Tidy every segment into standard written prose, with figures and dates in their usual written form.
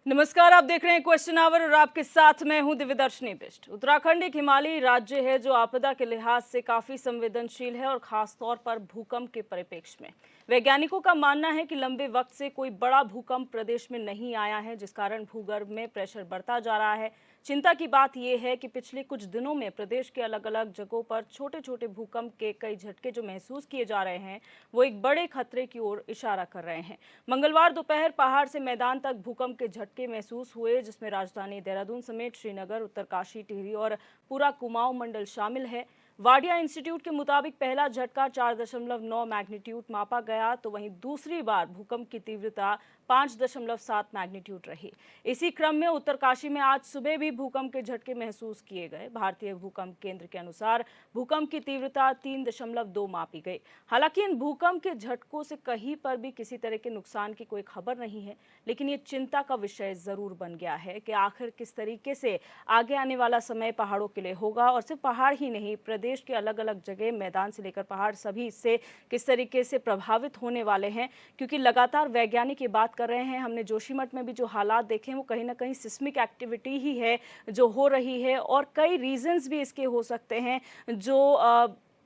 नमस्कार, आप देख रहे हैं क्वेश्चन आवर और आपके साथ मैं हूं दिव्यदर्शनी बिष्ट। उत्तराखंड एक हिमालयी राज्य है जो आपदा के लिहाज से काफी संवेदनशील है और खास तौर पर भूकंप के परिप्रेक्ष्य में वैज्ञानिकों का मानना है कि लंबे वक्त से कोई बड़ा भूकंप प्रदेश में नहीं आया है, जिस कारण भूगर्भ में प्रेशर बढ़ता जा रहा है। चिंता की बात यह है कि पिछले कुछ दिनों में प्रदेश के अलग अलग जगहों पर छोटे छोटे भूकंप के कई झटके जो महसूस किए जा रहे हैं वो एक बड़े खतरे की ओर इशारा कर रहे हैं। मंगलवार दोपहर पहाड़ से मैदान तक भूकंप के झटके महसूस हुए, जिसमें राजधानी देहरादून समेत श्रीनगर, उत्तरकाशी, टिहरी और पूरा कुमाऊं मंडल शामिल है। वाडिया इंस्टीट्यूट के मुताबिक पहला झटका 4.9 मैग्नीट्यूड मापा गया, तो वहीं दूसरी बार भूकंप की तीव्रता 5.7 मैग्नीट्यूड रही। इसी क्रम में उत्तरकाशी में आज सुबह भी भूकंप के झटके महसूस किए गए। भारतीय भूकंप केंद्र के अनुसार भूकंप की तीव्रता 3.2 मापी गई। हालांकि इन भूकंप के झटकों से कहीं पर भी किसी तरह के नुकसान की कोई खबर नहीं है, लेकिन ये चिंता का विषय जरूर बन गया है कि आखिर किस तरीके से आगे आने वाला समय पहाड़ों के लिए होगा। और सिर्फ पहाड़ ही नहीं, प्रदेश के अलग अलग जगह, मैदान से लेकर पहाड़, सभी इससे किस तरीके से प्रभावित होने वाले हैं, क्योंकि लगातार वैज्ञानिक ये बात कर रहे हैं। हमने जोशीमठ में भी जो हालात देखे हैं वो कहीं ना कहीं सिस्मिक एक्टिविटी ही है जो हो रही है, और कई रीजंस भी इसके हो सकते हैं। जो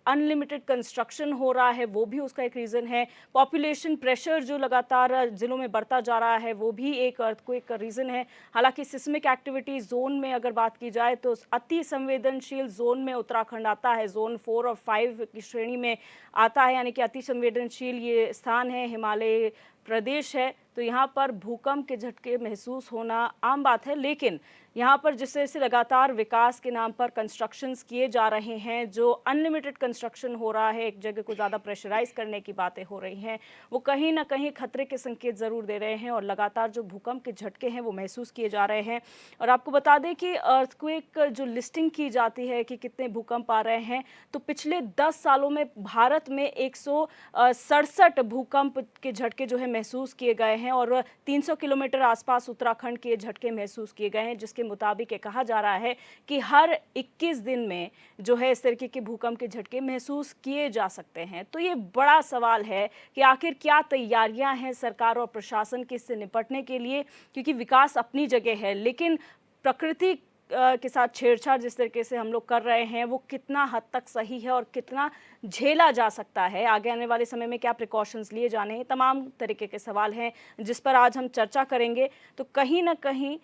अनलिमिटेड कंस्ट्रक्शन हो रहा है वो भी उसका एक रीज़न है। पॉपुलेशन प्रेशर जो लगातार जिलों में बढ़ता जा रहा है वो भी एक अर्थक्वेक का रीज़न है। हालांकि सिस्मिक एक्टिविटी जोन में अगर बात की जाए तो अति संवेदनशील जोन में उत्तराखंड आता है, जोन 4 और 5 की श्रेणी में आता है, यानी कि अति संवेदनशील ये स्थान है, हिमालय प्रदेश है। तो यहाँ पर भूकंप के झटके महसूस होना आम बात है, लेकिन यहाँ पर जिस तरह से लगातार विकास के नाम पर कंस्ट्रक्शंस किए जा रहे हैं, जो अनलिमिटेड कंस्ट्रक्शन हो रहा है, एक जगह को ज़्यादा प्रेशराइज करने की बातें हो रही हैं, वो कहीं ना कहीं खतरे के संकेत ज़रूर दे रहे हैं। और लगातार जो भूकंप के झटके हैं वो महसूस किए जा रहे हैं। और आपको बता दें कि अर्थक्वेक जो लिस्टिंग की जाती है कि कितने भूकंप आ रहे हैं, तो पिछले 10 सालों में भारत में 167 भूकंप के झटके जो है महसूस किए गए हैं, और 300 किलोमीटर आसपास उत्तराखंड के झटके महसूस किए गए हैं, जिसके मुताबिक ये कहा जा रहा है कि हर 21 दिन में जो है इस तरीके के भूकंप के झटके महसूस किए जा सकते हैं। तो ये बड़ा सवाल है कि आखिर क्या तैयारियां हैं सरकार और प्रशासन की इससे निपटने के लिए, क्योंकि विकास अपनी जगह है, लेकिन प्रकृति के साथ छेड़छाड़ जिस तरीके से हम लोग कर रहे हैं वो कितना हद तक सही है और कितना झेला जा सकता है। आगे आने वाले समय में क्या प्रिकॉशंस लिए जाने हैं, तमाम तरीके के सवाल हैं जिस पर आज हम चर्चा करेंगे। तो कहीं ना कहीं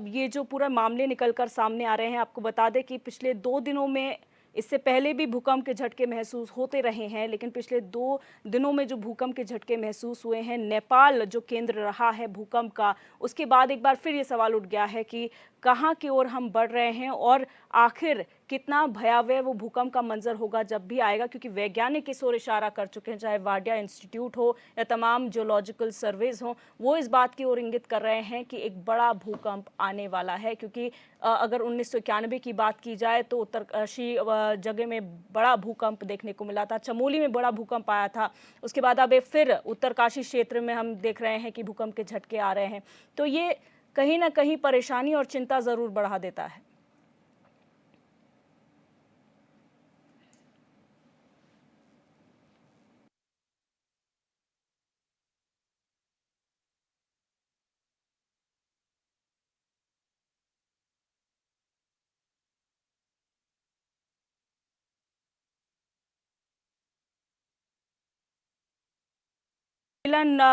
ये जो पूरा मामले निकलकर सामने आ रहे हैं, आपको बता दें कि पिछले 2 दिनों में, इससे पहले भी भूकंप के झटके महसूस होते रहे हैं, लेकिन पिछले 2 दिनों में जो भूकंप के झटके महसूस हुए हैं, नेपाल जो केंद्र रहा है भूकंप का, उसके बाद एक बार फिर ये सवाल उठ गया है कि कहाँ की ओर हम बढ़ रहे हैं और आखिर कितना भयावह वो भूकंप का मंजर होगा जब भी आएगा। क्योंकि वैज्ञानिक इस ओर इशारा कर चुके हैं, चाहे वाडिया इंस्टीट्यूट हो या तमाम जियोलॉजिकल सर्वेज हो, वो इस बात की ओर इंगित कर रहे हैं कि एक बड़ा भूकंप आने वाला है। क्योंकि अगर 1991 की बात की जाए तो उत्तरकाशी जगह में बड़ा भूकंप देखने को मिला था, चमोली में बड़ा भूकंप आया था, उसके बाद अब फिर उत्तरकाशी क्षेत्र में हम देख रहे हैं कि भूकंप के झटके आ रहे हैं। तो ये कहीं ना कहीं परेशानी और चिंता जरूर बढ़ा देता है।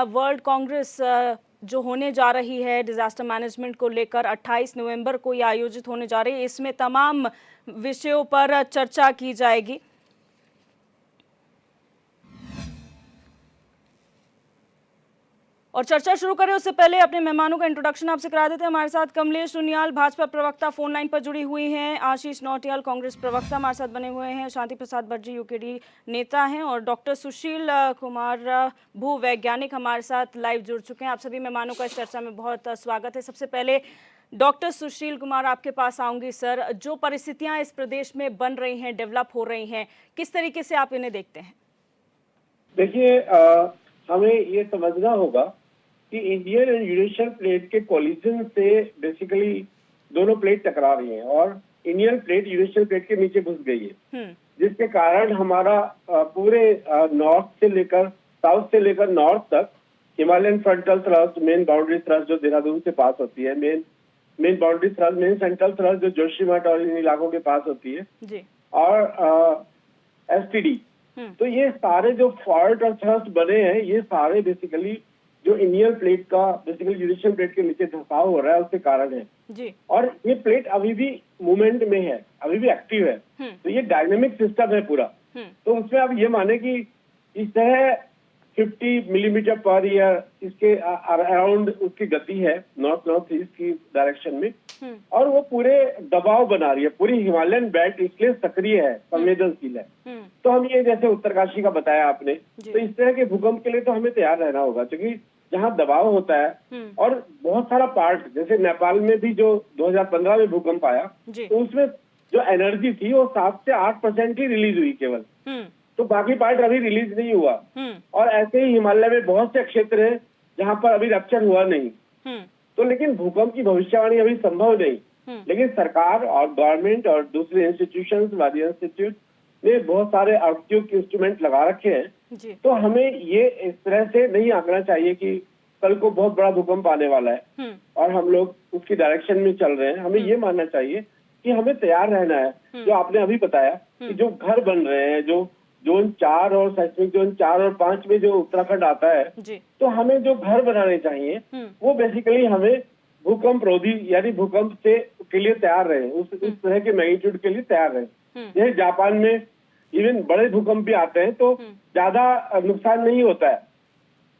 वर्ल्ड कांग्रेस जो होने जा रही है डिजास्टर मैनेजमेंट को लेकर, 28 नवंबर को ये आयोजित होने जा रही है, इसमें तमाम विषयों पर चर्चा की जाएगी। और चर्चा शुरू करें उससे पहले अपने मेहमानों का इंट्रोडक्शन आपसे करा देते हैं। हमारे साथ कमलेश रुनियाल भाजपा प्रवक्ता फोन लाइन पर जुड़ी हुई हैं, आशीष नौटियाल कांग्रेस प्रवक्ता हमारे साथ बने हुए हैं, शांति प्रसाद भट्टी यूकेडी नेता हैं, और डॉक्टर सुशील कुमार भू वैज्ञानिक हमारे साथ लाइव जुड़ चुके हैं। आप सभी मेहमानों का इस चर्चा में बहुत स्वागत है। सबसे पहले डॉक्टर सुशील कुमार, आपके पास आऊंगी। सर, जो परिस्थितियां इस प्रदेश में बन रही हैं, डेवलप हो रही हैं, किस तरीके से आप इन्हें देखते हैं? देखिए, हमें ये समझना होगा कि इंडियन एंड यूरेशियन प्लेट के कोलिजन से बेसिकली दोनों प्लेट टकरा रही हैं और इंडियन प्लेट यूरेशियन प्लेट के नीचे घुस गई है, जिसके कारण हमारा पूरे नॉर्थ से लेकर साउथ से लेकर नॉर्थ तक Himalayan frontal thrust, main boundary thrust जो देहरादून से पास होती है, main boundary thrust, main central thrust जो जोशीमठ और इन इलाकों के पास होती है, जी। और एसटीडी। तो ये सारे जो फॉल्ट और थ्रस्ट बने हैं, ये सारे बेसिकली जो इंडियन प्लेट का बेसिकली यूरेशियन प्लेट के नीचे धंसाव हो रहा है उसके कारण है। जी। और ये प्लेट अभी भी मूवमेंट में है, अभी भी एक्टिव है। तो ये डायनेमिक सिस्टम है पूरा। तो उसमें आप ये माने कि इस तरह 50 मिलीमीटर पर ईयर इसके अराउंड उसकी गति है नॉर्थ नॉर्थ ईस्ट की डायरेक्शन में, और वो पूरे दबाव बना रही है। पूरी हिमालयन बेल्ट इसलिए सक्रिय है, संवेदनशील है। तो हम ये जैसे उत्तरकाशी का बताया आपने, तो इस तरह के भूकंप के लिए तो हमें तैयार रहना होगा, क्योंकि जहाँ दबाव होता है और बहुत सारा पार्ट, जैसे नेपाल में भी जो 2015 में भूकंप आया, तो उसमें जो एनर्जी थी वो 7 से 8% ही रिलीज हुई केवल, तो बाकी पार्ट अभी रिलीज नहीं हुआ। और ऐसे ही हिमालय में बहुत से क्षेत्र हैं जहाँ पर अभी रप्चर हुआ नहीं। तो लेकिन भूकंप की भविष्यवाणी अभी संभव नहीं, लेकिन सरकार और गवर्नमेंट और दूसरे इंस्टीट्यूशंस, वादी इंस्टीट्यूट ने बहुत सारे अर्थक्वेक इंस्ट्रूमेंट लगा रखे हैं। तो हमें ये इस तरह से नहीं आंकना चाहिए कि कल को बहुत बड़ा भूकंप आने वाला है और हम लोग उसकी डायरेक्शन में चल रहे हैं। हमें ये मानना चाहिए कि हमें तैयार रहना है। जो आपने अभी बताया कि जो घर बन रहे हैं, जो जोन 4 और सेस्मिक जोन 4 और 5 में जो उत्तराखंड आता है, तो हमें जो घर बनाने चाहिए वो बेसिकली हमें भूकंप रोधी यानी भूकंप से के लिए तैयार रहे, उस तरह के मैग्नीट्यूड के लिए तैयार रहे। जैसे जापान में इवन बड़े भूकंप भी आते हैं तो ज्यादा नुकसान नहीं होता है,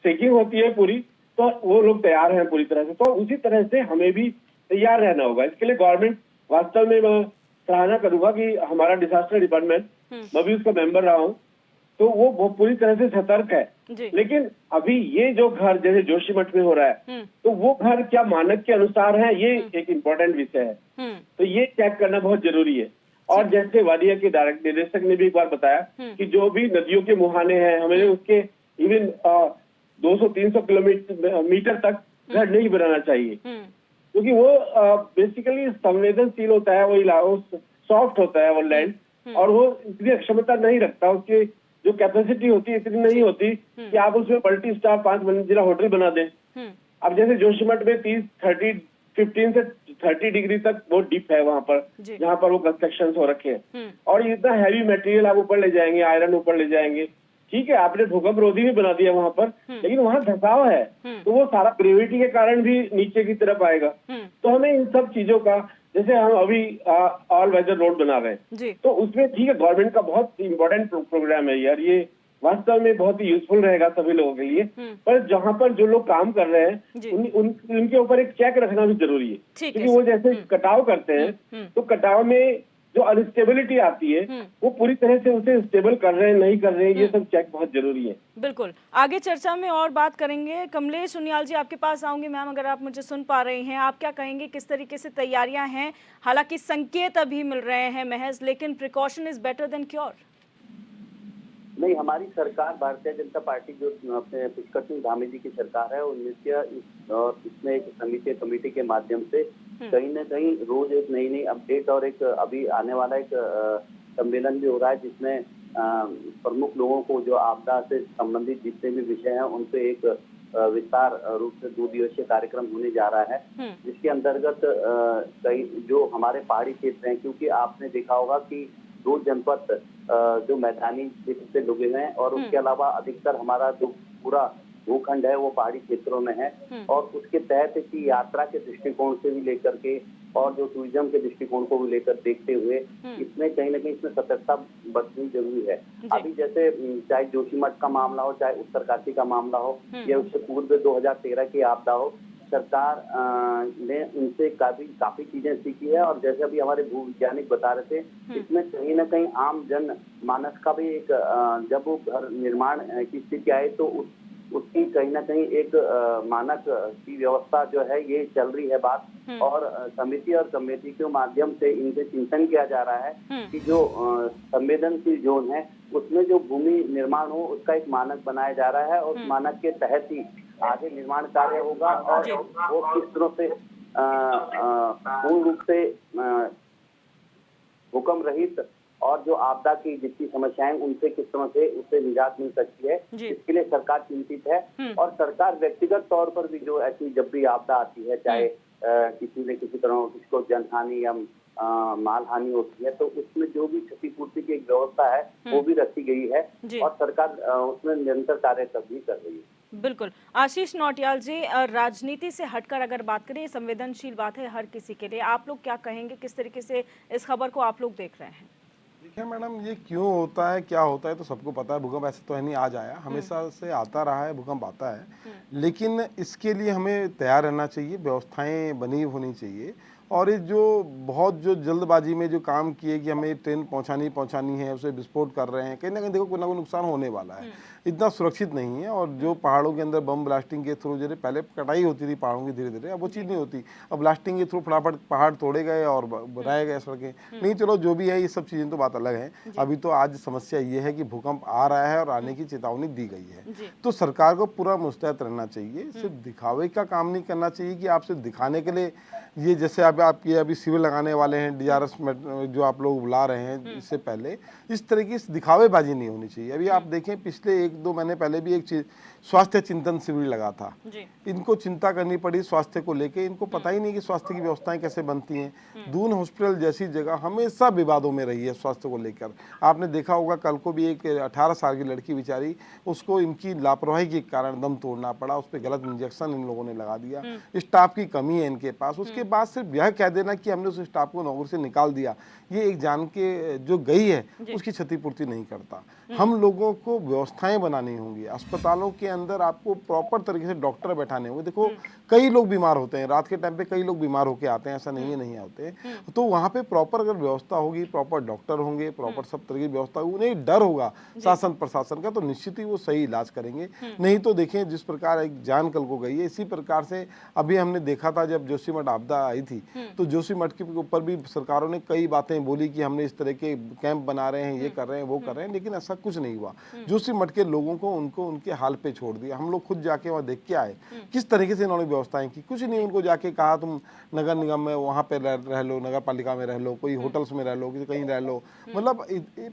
शेकिंग होती है पूरी, तो वो लोग तैयार हैं पूरी तरह से। तो उसी तरह से हमें भी तैयार रहना होगा। इसके लिए गवर्नमेंट, वास्तव में मैं सराहना करूंगा कि हमारा डिजास्टर डिपार्टमेंट, मैं भी उसका मेंबर रहा हूँ, तो वो पूरी तरह से सतर्क है। लेकिन अभी ये जो घर जैसे जोशीमठ में हो रहा है, तो वो घर क्या मानक के अनुसार है, ये एक इम्पोर्टेंट विषय है। तो ये चेक करना बहुत जरूरी है। और जैसे वादिया के डायरेक्ट निदेशक ने भी एक बार बताया कि जो भी नदियों के मुहाने हैं, हमें उसके इवन 200-300 किलोमीटर तक घर नहीं बनाना चाहिए, क्योंकि वो बेसिकली संवेदनशील होता है, वो इलाका सॉफ्ट होता है वो लैंड, और वो इतनी क्षमता नहीं रखता, उसकी जो कैपेसिटी होती है इतनी नहीं होती कि आप उसमें मल्टी स्टार 5 मंजिला होटल बना दें। अब जैसे जोशीमठ में 15 से 30 डिग्री तक वो डिप है वहां पर, जहाँ पर वो कंस्ट्रक्शन हो रखे हैं, और इतना हैवी मटेरियल आप ऊपर ले जाएंगे, आयरन ऊपर ले जाएंगे। ठीक है, आपने भूकंप रोधी भी बना दिया वहां पर, लेकिन वहां धसाव है, तो वो सारा ग्रेविटी के कारण भी नीचे की तरफ आएगा। तो हमें इन सब चीजों का, जैसे हम अभी ऑल वेदर रोड बना रहे हैं, तो उसमें ठीक है गवर्नमेंट का बहुत इंपॉर्टेंट प्रोग्राम है यार, ये वास्तव में बहुत ही यूजफुल रहेगा सभी लोगों के लिए। पर जहाँ पर जो लोग काम कर रहे हैं उनके ऊपर एक चेक रखना भी जरूरी है, क्योंकि वो जैसे कटाव करते हैं, तो कटाव में जो अनस्टेबिलिटी आती है वो पूरी तरह से उसे स्टेबल कर रहे हैं नहीं कर रहे हैं, ये सब चेक बहुत जरूरी है। बिल्कुल, आगे चर्चा में और बात करेंगे। कमलेश उनियाल जी, आपके पास आऊंगी। मैम, अगर आप मुझे सुन पा रही हैं, आप क्या कहेंगे, किस तरीके से तैयारियां हैं? हालांकि संकेत अभी मिल रहे हैं महज, लेकिन precaution is better than cure. नहीं, हमारी सरकार भारतीय जनता पार्टी जो अपने पुष्कर सिंह धामी जी की सरकार है, वो नित्य इसमें एक समिति कमेटी के माध्यम से कहीं न कहीं रोज एक नई नई अपडेट, और एक अभी आने वाला एक सम्मेलन भी हो रहा है जिसमें प्रमुख लोगों को जो आपदा से संबंधित जितने भी विषय हैं उन पे एक विस्तार रूप से 2 दिवसीय कार्यक्रम होने जा रहा है, जिसके अंतर्गत कई जो हमारे पहाड़ी क्षेत्र हैं, क्योंकि आपने देखा होगा कि 2 जनपद जो मैदानी क्षेत्र से लगे हुए हैं, और उसके अलावा अधिकतर हमारा जो पूरा भूखंड है वो पहाड़ी क्षेत्रों में है, और उसके तहत की यात्रा के दृष्टिकोण से भी लेकर के और जो टूरिज्म के दृष्टिकोण को भी लेकर देखते हुए इसमें कहीं न कहीं इसमें सतर्कता बरतनी जरूरी है। अभी जैसे चाहे जोशीमठ का मामला हो, चाहे उत्तरकाशी का मामला हो, या उससे पूर्व 2013 की आपदा हो, सरकार ने उनसे काफी चीजें सीखी है। और जैसे अभी हमारे भू वैज्ञानिक बता रहे थे, इसमें कहीं न कहीं आम जन मानस का भी एक जब वो घर निर्माण की स्थिति आए तो उसकी कहीं न कहीं एक मानक की व्यवस्था जो है ये चल रही है बात, और समिति और कमेटी के माध्यम से इनसे चिंतन किया जा रहा है कि जो संवेदनशील जोन है उसमें जो भूमि निर्माण हो उसका एक मानक बनाया जा रहा है, और उस मानक के तहत ही आगे निर्माण कार्य होगा, और वो किस तरह से पूर्ण रूप से भूकंप रहित और जो आपदा की जितनी समस्याएं उनसे किस तरह से उससे निजात मिल सकती है, जी। इसके लिए सरकार चिंतित है। और सरकार व्यक्तिगत तौर पर भी जो ऐसी जब भी आपदा आती है, चाहे किसी ने किसी तरह किसको जनहानि या माल हानि होती है, तो उसमें जो भी क्षतिपूर्ति की एक व्यवस्था है वो भी रखी गई है जी। और सरकार उसमें निरंतर कार्य भी कर रही है। बिल्कुल। आशीष नौटियाल जी, राजनीति से हटकर अगर बात करें, ये संवेदनशील बात है हर किसी के लिए, आप लोग क्या कहेंगे, किस तरीके से इस खबर को आप लोग देख रहे हैं? देखिए मैडम, ये क्यों होता है, क्या होता है, तो सबको पता है। भूकंप ऐसे तो है नहीं आज आया, हमेशा से आता रहा है, भूकंप आता है। लेकिन इसके लिए हमें तैयार रहना चाहिए, व्यवस्थाएं बनी होनी चाहिए। और ये जो जल्दबाजी में जो काम किए कि हमें ट्रेन पहुंचानी है, उसे विस्फोट कर रहे हैं, कहीं ना कहीं देखो कोई ना कोई नुकसान होने वाला है। इतना सुरक्षित नहीं है। और जो पहाड़ों के अंदर बम ब्लास्टिंग के थ्रू जैसे पहले कटाई होती थी पहाड़ों की धीरे धीरे, अब वो चीज़ नहीं होती। अब ब्लास्टिंग के थ्रू फटाफट पहाड़ तोड़े गए और बनाए गए सड़कें। नहीं, चलो जो भी है, ये सब चीज़ें तो बात अलग है। अभी तो आज समस्या ये है कि भूकंप आ रहा है और आने की चेतावनी दी गई है। तो सरकार को पूरा मुस्तैद रहना चाहिए, सिर्फ दिखावे का काम नहीं करना चाहिए कि आप सिर्फ दिखाने के लिए ये, जैसे अब आपके अभी सिविल लगाने वाले हैं, DRS में जो आप लोग बुला रहे हैं, इससे पहले इस तरह की दिखावेबाजी नहीं होनी चाहिए। अभी आप देखें, पिछले 1-2 महीने पहले भी एक चीज स्वास्थ्य चिंतन शिविर लगा था। इनको चिंता करनी पड़ी स्वास्थ्य को लेके, इनको पता ही नहीं कि स्वास्थ्य की व्यवस्थाएं कैसे बनती हैं। दून हॉस्पिटल जैसी जगह हमेशा विवादों में रही है स्वास्थ्य को लेकर। आपने देखा होगा, कल को भी एक 18 साल की लड़की बेचारी, उसको इनकी लापरवाही के कारण दम तोड़ना पड़ा, उस पर गलत इंजेक्शन इन लोगों ने लगा दिया। स्टाफ की कमी है इनके पास। उसके बाद सिर्फ यह कह देना कि हमने उस स्टाफ को नौकरी से निकाल दिया, ये एक जान के जो गई है उसकी क्षतिपूर्ति नहीं करता। हम लोगों को व्यवस्थाएं बनानी होंगी। अस्पतालों के अंदर आपको प्रॉपर तरीके से डॉक्टर बैठाने होंगे। देखो, कई लोग बीमार होते हैं, रात के टाइम पे कई लोग बीमार होके आते हैं, ऐसा नहीं है नहीं आते। तो वहाँ पे प्रॉपर अगर व्यवस्था होगी, प्रॉपर डॉक्टर होंगे, प्रॉपर सब तरह की व्यवस्था होगी, उन्हें डर होगा शासन प्रशासन का, तो निश्चित ही वो सही इलाज करेंगे। नहीं तो देखें, जिस प्रकार एक जान कल को गई है, इसी प्रकार से अभी हमने देखा था जब जोशीमठ आपदा आई थी, तो जोशीमठ के ऊपर भी सरकारों ने कई बातें बोली कि हमने इस तरह के कैंप बना रहे हैं, ये कर रहे हैं, वो कर रहे हैं, लेकिन ऐसा कुछ नहीं हुआ। जोशीमठ के लोगों को उनको उनके हाल पे छोड़ दिया। हम लोग खुद जाके वहाँ देख के आए किस तरीके से इन्होंने व्यवस्थाएं की। कुछ नहीं, उनको जाके कहा तुम नगर निगम में वहाँ पे रह लो, नगर पालिका में रह लो, कोई होटल्स में रह लो, कहीं रह लो। मतलब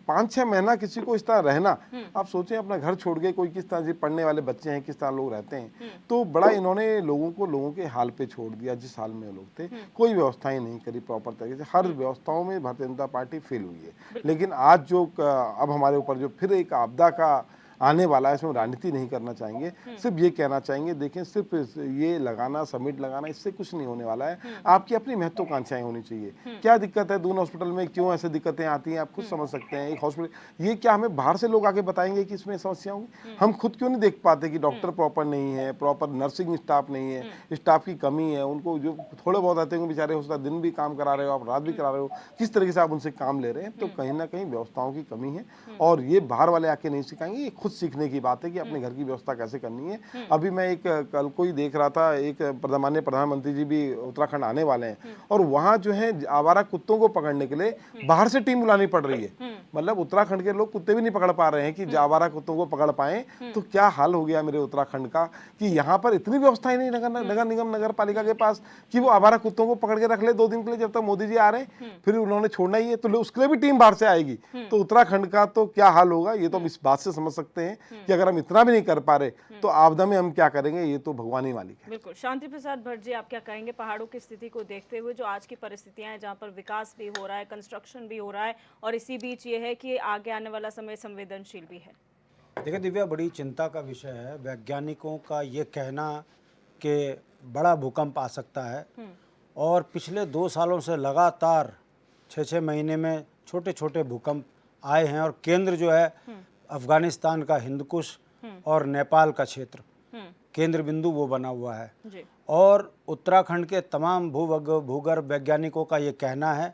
5-6 महीना किसी को इस तरह रहना, आप सोचें अपना घर छोड़ के कोई किस तरह से, पढ़ने वाले बच्चे हैं, किस तरह लोग रहते हैं। तो बड़ा इन्होंने लोगों के हाल पे छोड़ दिया, जिस हाल में लोग थे। कोई व्यवस्थाएं नहीं करी प्रॉपर तरीके से। हर व्यवस्थाओं में भारतीय जनता पार्टी फेल हुई है। लेकिन आज जो अब हमारे ऊपर जो फिर एक आपदा का आने वाला है, इसमें राजनीति नहीं करना चाहेंगे, सिर्फ ये कहना चाहेंगे, देखें, सिर्फ ये लगाना, समिट लगाना, इससे कुछ नहीं होने वाला है। आपकी अपनी महत्वाकांक्षाएं होनी चाहिए। क्या दिक्कत है दून हॉस्पिटल में, क्यों ऐसे दिक्कतें आती हैं, आप खुद समझ सकते हैं। एक हॉस्पिटल, ये क्या हमें बाहर से लोग आके बताएंगे कि इसमें समस्या होंगी? हम खुद क्यों नहीं देख पाते कि डॉक्टर प्रॉपर नहीं है, प्रॉपर नर्सिंग स्टाफ नहीं है, स्टाफ की कमी है। उनको जो थोड़े बहुत आते हैं बेचारे, हो सकता है दिन भी काम करा रहे हो आप, रात भी करा रहे हो, किस तरीके से आप उनसे काम ले रहे हैं। तो कहीं ना कहीं व्यवस्थाओं की कमी है, और ये बाहर वाले आके नहीं सिखाएंगे। ये खुद सीखने की बात है कि अपने घर की व्यवस्था कैसे करनी है। अभी मैं एक कल को ही देख रहा था, एक माननीय प्रधानमंत्री जी भी उत्तराखंड आने वाले हैं, और वहां जो है आवारा कुत्तों को पकड़ने के लिए बाहर से टीम बुलानी पड़ रही है। मतलब उत्तराखंड के लोग कुत्ते भी नहीं पकड़ पा रहे हैं कि आवारा कुत्तों को पकड़ पाए। तो क्या हाल हो गया मेरे उत्तराखंड का कि यहाँ पर इतनी व्यवस्थाएं नहीं नगर निगम, नगर पालिका के पास कि वो आवारा कुत्तों को पकड़ के रख ले 2 दिन के लिए, जब तक मोदी जी आ रहे हैं। फिर उन्होंने छोड़ना ही है, तो उसके लिए भी टीम बाहर से आएगी। तो उत्तराखंड का तो क्या हाल होगा, ये तो हम इस बात से समझ सकते हैं कि अगर हम इतना भी नहीं कर पा रहे तो आपदा में हम क्या करेंगे, ये तो भगवान ही मालिक है। बिल्कुल। शांति प्रसाद भट्ट जी, आप क्या कहेंगे पहाड़ों की स्थिति को देखते हुए, जो आज की परिस्थितियां हैं, जहां पर विकास भी हो रहा है, कंस्ट्रक्शन भी हो रहा है, और इसी बीच ये है कि आगे आने वाला समय संवेदनशील भी है? देखिए दिव्या, बड़ी चिंता का विषय है। वैज्ञानिकों का ये कहना कि बड़ा भूकंप आ सकता है, और पिछले 2 सालों से लगातार 6-6 महीने में छोटे छोटे भूकंप आए हैं। और केंद्र जो है अफगानिस्तान का हिंदकुश और नेपाल का क्षेत्र, केंद्र बिंदु वो बना हुआ है जी। और उत्तराखंड के तमाम भूगर्भ वैज्ञानिकों का ये कहना है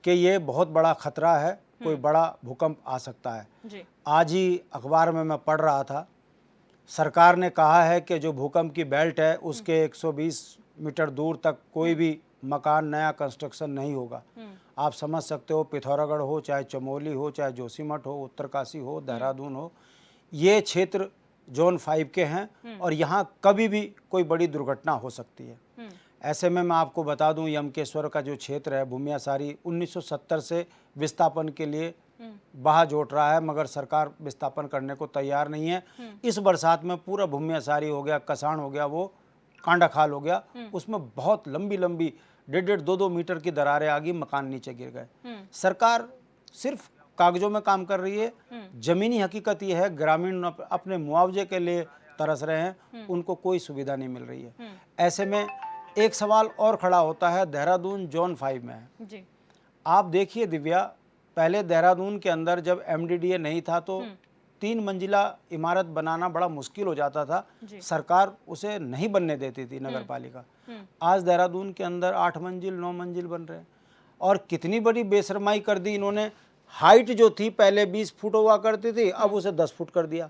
कि ये बहुत बड़ा खतरा है, कोई बड़ा भूकंप आ सकता है जी। आज ही अखबार में मैं पढ़ रहा था, सरकार ने कहा है कि जो भूकंप की बेल्ट है उसके 120 मीटर दूर तक कोई भी मकान नया कंस्ट्रक्शन नहीं होगा। आप समझ सकते हो, पिथौरागढ़ हो, चाहे चमोली हो, चाहे जोशीमठ हो, उत्तरकाशी हो, देहरादून हो, ये क्षेत्र जोन 5 के हैं और यहाँ कभी भी कोई बड़ी दुर्घटना हो सकती है। ऐसे में मैं आपको बता दूं, यमकेश्वर का जो क्षेत्र है, भूमियासारी 1970 से विस्थापन के लिए बहा जोट रहा है, मगर सरकार विस्थापन करने को तैयार नहीं है। इस बरसात में पूरा भूमि असारी हो गया, कसाण हो गया, वो कांडा खाल हो गया, उसमें बहुत लंबी लंबी 1.5 2 मीटर की दरारें आ गई, मकान नीचे गिर गए। सरकार सिर्फ कागजों में काम कर रही है। जमीनी हकीकत ये है, ग्रामीण अपने मुआवजे के लिए तरस रहे हैं, उनको कोई सुविधा नहीं मिल रही है। ऐसे में एक सवाल और खड़ा होता है, देहरादून जोन 5 में है जी। आप देखिए दिव्या, पहले देहरादून के अंदर जब MDDA नहीं था तो 3 मंजिला इमारत बनाना बड़ा मुश्किल हो जाता था, सरकार उसे नहीं बनने देती थी, नगर पालिका। आज देहरादून के अंदर 8 मंजिल 9 मंजिल बन रहे हैं। और कितनी बड़ी बेशर्माई कर दी इन्होंने, हाइट जो थी पहले 20 फुट हुआ करती थी, अब उसे 10 फुट कर दिया।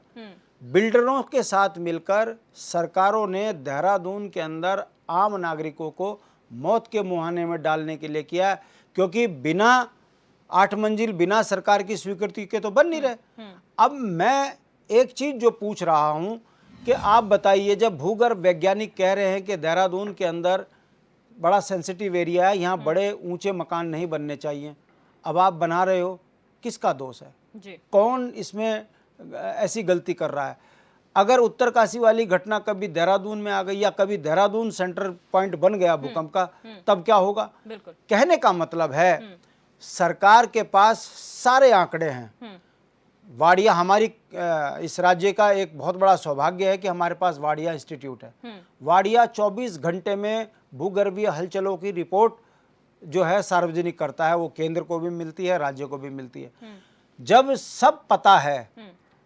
बिल्डरों के साथ मिलकर सरकारों ने देहरादून के अंदर आम नागरिकों को मौत के मुहाने में डालने के लिए किया, क्योंकि बिना 8 मंजिल बिना सरकार की स्वीकृति के तो बन नहीं रहे। अब मैं एक चीज जो पूछ रहा हूं कि आप बताइए, जब भूगर्भ वैज्ञानिक कह रहे हैं कि देहरादून के अंदर बड़ा सेंसिटिव एरिया है, यहाँ बड़े ऊंचे मकान नहीं बनने चाहिए, अब आप बना रहे हो, किसका दोष है जी। कौन इसमें ऐसी गलती कर रहा है? अगर उत्तरकाशी वाली घटना कभी देहरादून में आ गई या कभी देहरादून सेंटर पॉइंट बन गया भूकंप का, तब क्या होगा? बिल्कुल। कहने का मतलब है सरकार के पास सारे आंकड़े हैं। वाडिया हमारी इस राज्य का एक बहुत बड़ा सौभाग्य है कि हमारे पास वाडिया इंस्टीट्यूट है। वाडिया 24 घंटे में भूगर्भीय हलचलों की रिपोर्ट जो है सार्वजनिक करता है, वो केंद्र को भी मिलती है, राज्य को भी मिलती है। जब सब पता है,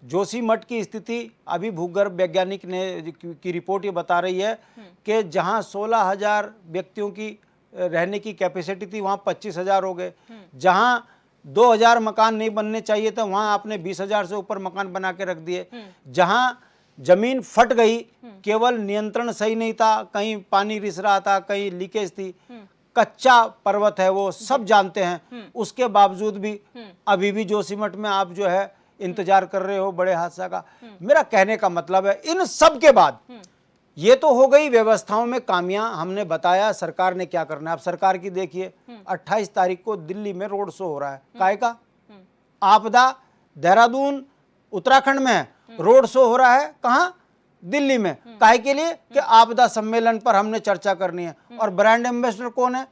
जोशीमठ की स्थिति अभी भूगर्भ वैज्ञानिक ने की रिपोर्ट ये बता रही है कि जहां 16,000 व्यक्तियों की रहने की कैपेसिटी थी, वहां 25,000 हो गए। जहां 2,000 मकान नहीं बनने चाहिए थे, वहां आपने 20,000 से ऊपर मकान बना के रख दिए। जहां जमीन फट गई, केवल नियंत्रण सही नहीं था, कहीं पानी रिस रहा था, कहीं लीकेज थी, कच्चा पर्वत है, वो सब जानते हैं। उसके बावजूद भी अभी भी जोशीमठ में आप जो है इंतजार कर रहे हो बड़े हादसा का। मेरा कहने का मतलब है, इन सब के बाद ये तो हो गई व्यवस्थाओं में कामियां, हमने बताया सरकार ने क्या करना है। अब सरकार की देखिए, 28 तारीख को दिल्ली में रोड शो हो रहा है, काहे का? आपदा देहरादून उत्तराखंड में है, रोड शो हो रहा है कहाँ? दिल्ली में। काहे के लिए? कि आपदा सम्मेलन पर हमने चर्चा करनी है। और ब्रांड एम्बेसडर कौन है?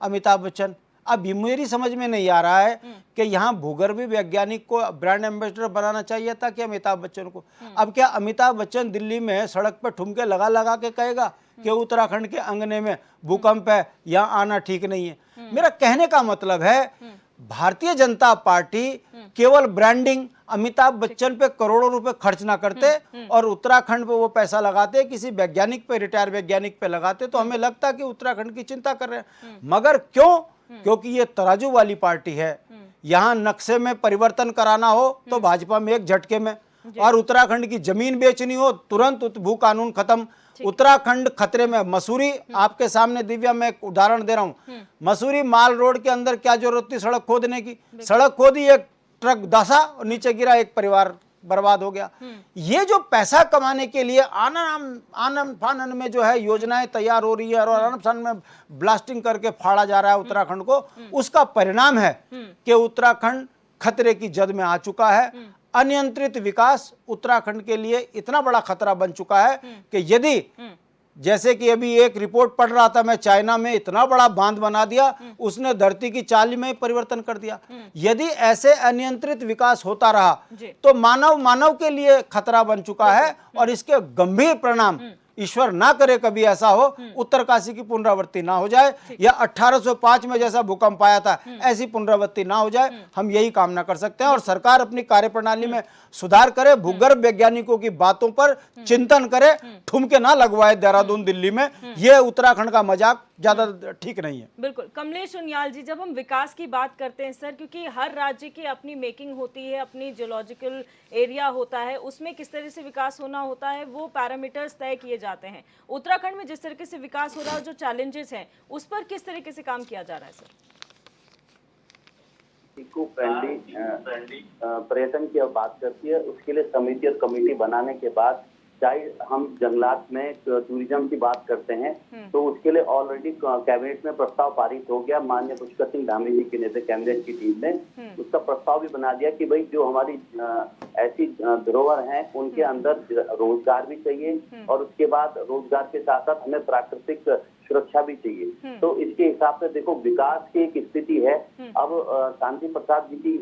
अमिताभ बच्चन। अब ये मेरी समझ में नहीं आ रहा है कि यहाँ भूगर्भीय वैज्ञानिक को ब्रांड एम्बेसडर बनाना चाहिए था कि अमिताभ बच्चन को। अब क्या अमिताभ बच्चन दिल्ली में सड़क पर ठुमके लगा लगा के कहेगा कि उत्तराखंड के अंगने में भूकंप है, यहाँ आना ठीक नहीं है? मेरा कहने का मतलब है, भारतीय जनता पार्टी केवल ब्रांडिंग, अमिताभ बच्चन पे करोड़ों रुपए खर्च ना करते और उत्तराखंड पे वो पैसा लगाते, किसी वैज्ञानिक पे, रिटायर वैज्ञानिक पे लगाते, तो हमें लगता कि उत्तराखंड की चिंता कर रहे हैं। मगर क्यों? क्योंकि ये तराजू वाली पार्टी है। यहाँ नक्शे में परिवर्तन कराना हो तो भाजपा में एक झटके में, और उत्तराखंड की जमीन बेचनी हो तुरंत भू कानून खत्म। उत्तराखंड खतरे में। मसूरी आपके सामने दिव्या, मैं एक उदाहरण दे रहा हूं, मसूरी माल रोड के अंदर क्या जरूरत थी सड़क खोदने की? सड़क खोदी, एक ट्रक धंसा और नीचे गिरा, एक परिवार बर्बाद हो गया। ये जो पैसा कमाने के लिए आनन फानन में जो है योजनाएं तैयार हो रही है और आनन फानन में ब्लास्टिंग करके फाड़ा जा रहा है उत्तराखंड को, उसका परिणाम है कि उत्तराखंड खतरे की जद में आ चुका है। अनियंत्रित विकास उत्तराखंड के लिए इतना बड़ा खतरा बन चुका है कि यदि, जैसे कि अभी एक रिपोर्ट पढ़ रहा था मैं, चाइना में इतना बड़ा बांध बना दिया, उसने धरती की चाल में परिवर्तन कर दिया। यदि ऐसे अनियंत्रित विकास होता रहा तो मानव के लिए खतरा बन चुका है, और इसके गंभीर परिणाम, ईश्वर ना करे कभी ऐसा हो, उत्तरकाशी की पुनरावृत्ति ना हो जाए, या 1805 में जैसा भूकंप आया था ऐसी पुनरावृत्ति ना हो जाए, हम यही कामना कर सकते हैं। और सरकार अपनी कार्यप्रणाली में सुधार करे, भूगर्भ वैज्ञानिकों की बातों पर चिंतन करे, ठुमके ना लगवाए देहरादून दिल्ली में। यह उत्तराखंड का मजाक ज्यादा ठीक नहीं है। बिल्कुल। कमलेश उनियाल जी, जब हम विकास की बात करते हैं सर, क्योंकि हर राज्य की अपनी मेकिंग होती है, अपनी जियोलॉजिकल एरिया होता है, उसमें किस तरह से विकास होना होता है वो पैरामीटर्स तय किए जाते हैं। उत्तराखंड में जिस तरीके से विकास हो रहा है, जो चैलेंजेस हैं, उस पर किस तरीके से काम किया जा रहा है सर? इको फ्रेंडली पर्यटन की अब बात करती है, उसके लिए समिति और कमेटी बनाने के बाद चाहे हम जंगलात में टूरिज्म की बात करते हैं तो उसके लिए ऑलरेडी कैबिनेट में प्रस्ताव पारित हो गया। माननीय पुष्कर सिंह धामी जी के नेतृत्व कैबिनेट की टीम ने उसका प्रस्ताव भी बना दिया कि भाई जो हमारी ऐसी धरोहर हैं उनके अंदर रोजगार भी चाहिए और उसके बाद रोजगार के साथ साथ हमें प्राकृतिक सुरक्षा भी चाहिए। तो इसके हिसाब से देखो विकास की एक स्थिति है। अब शांति प्रसाद जी की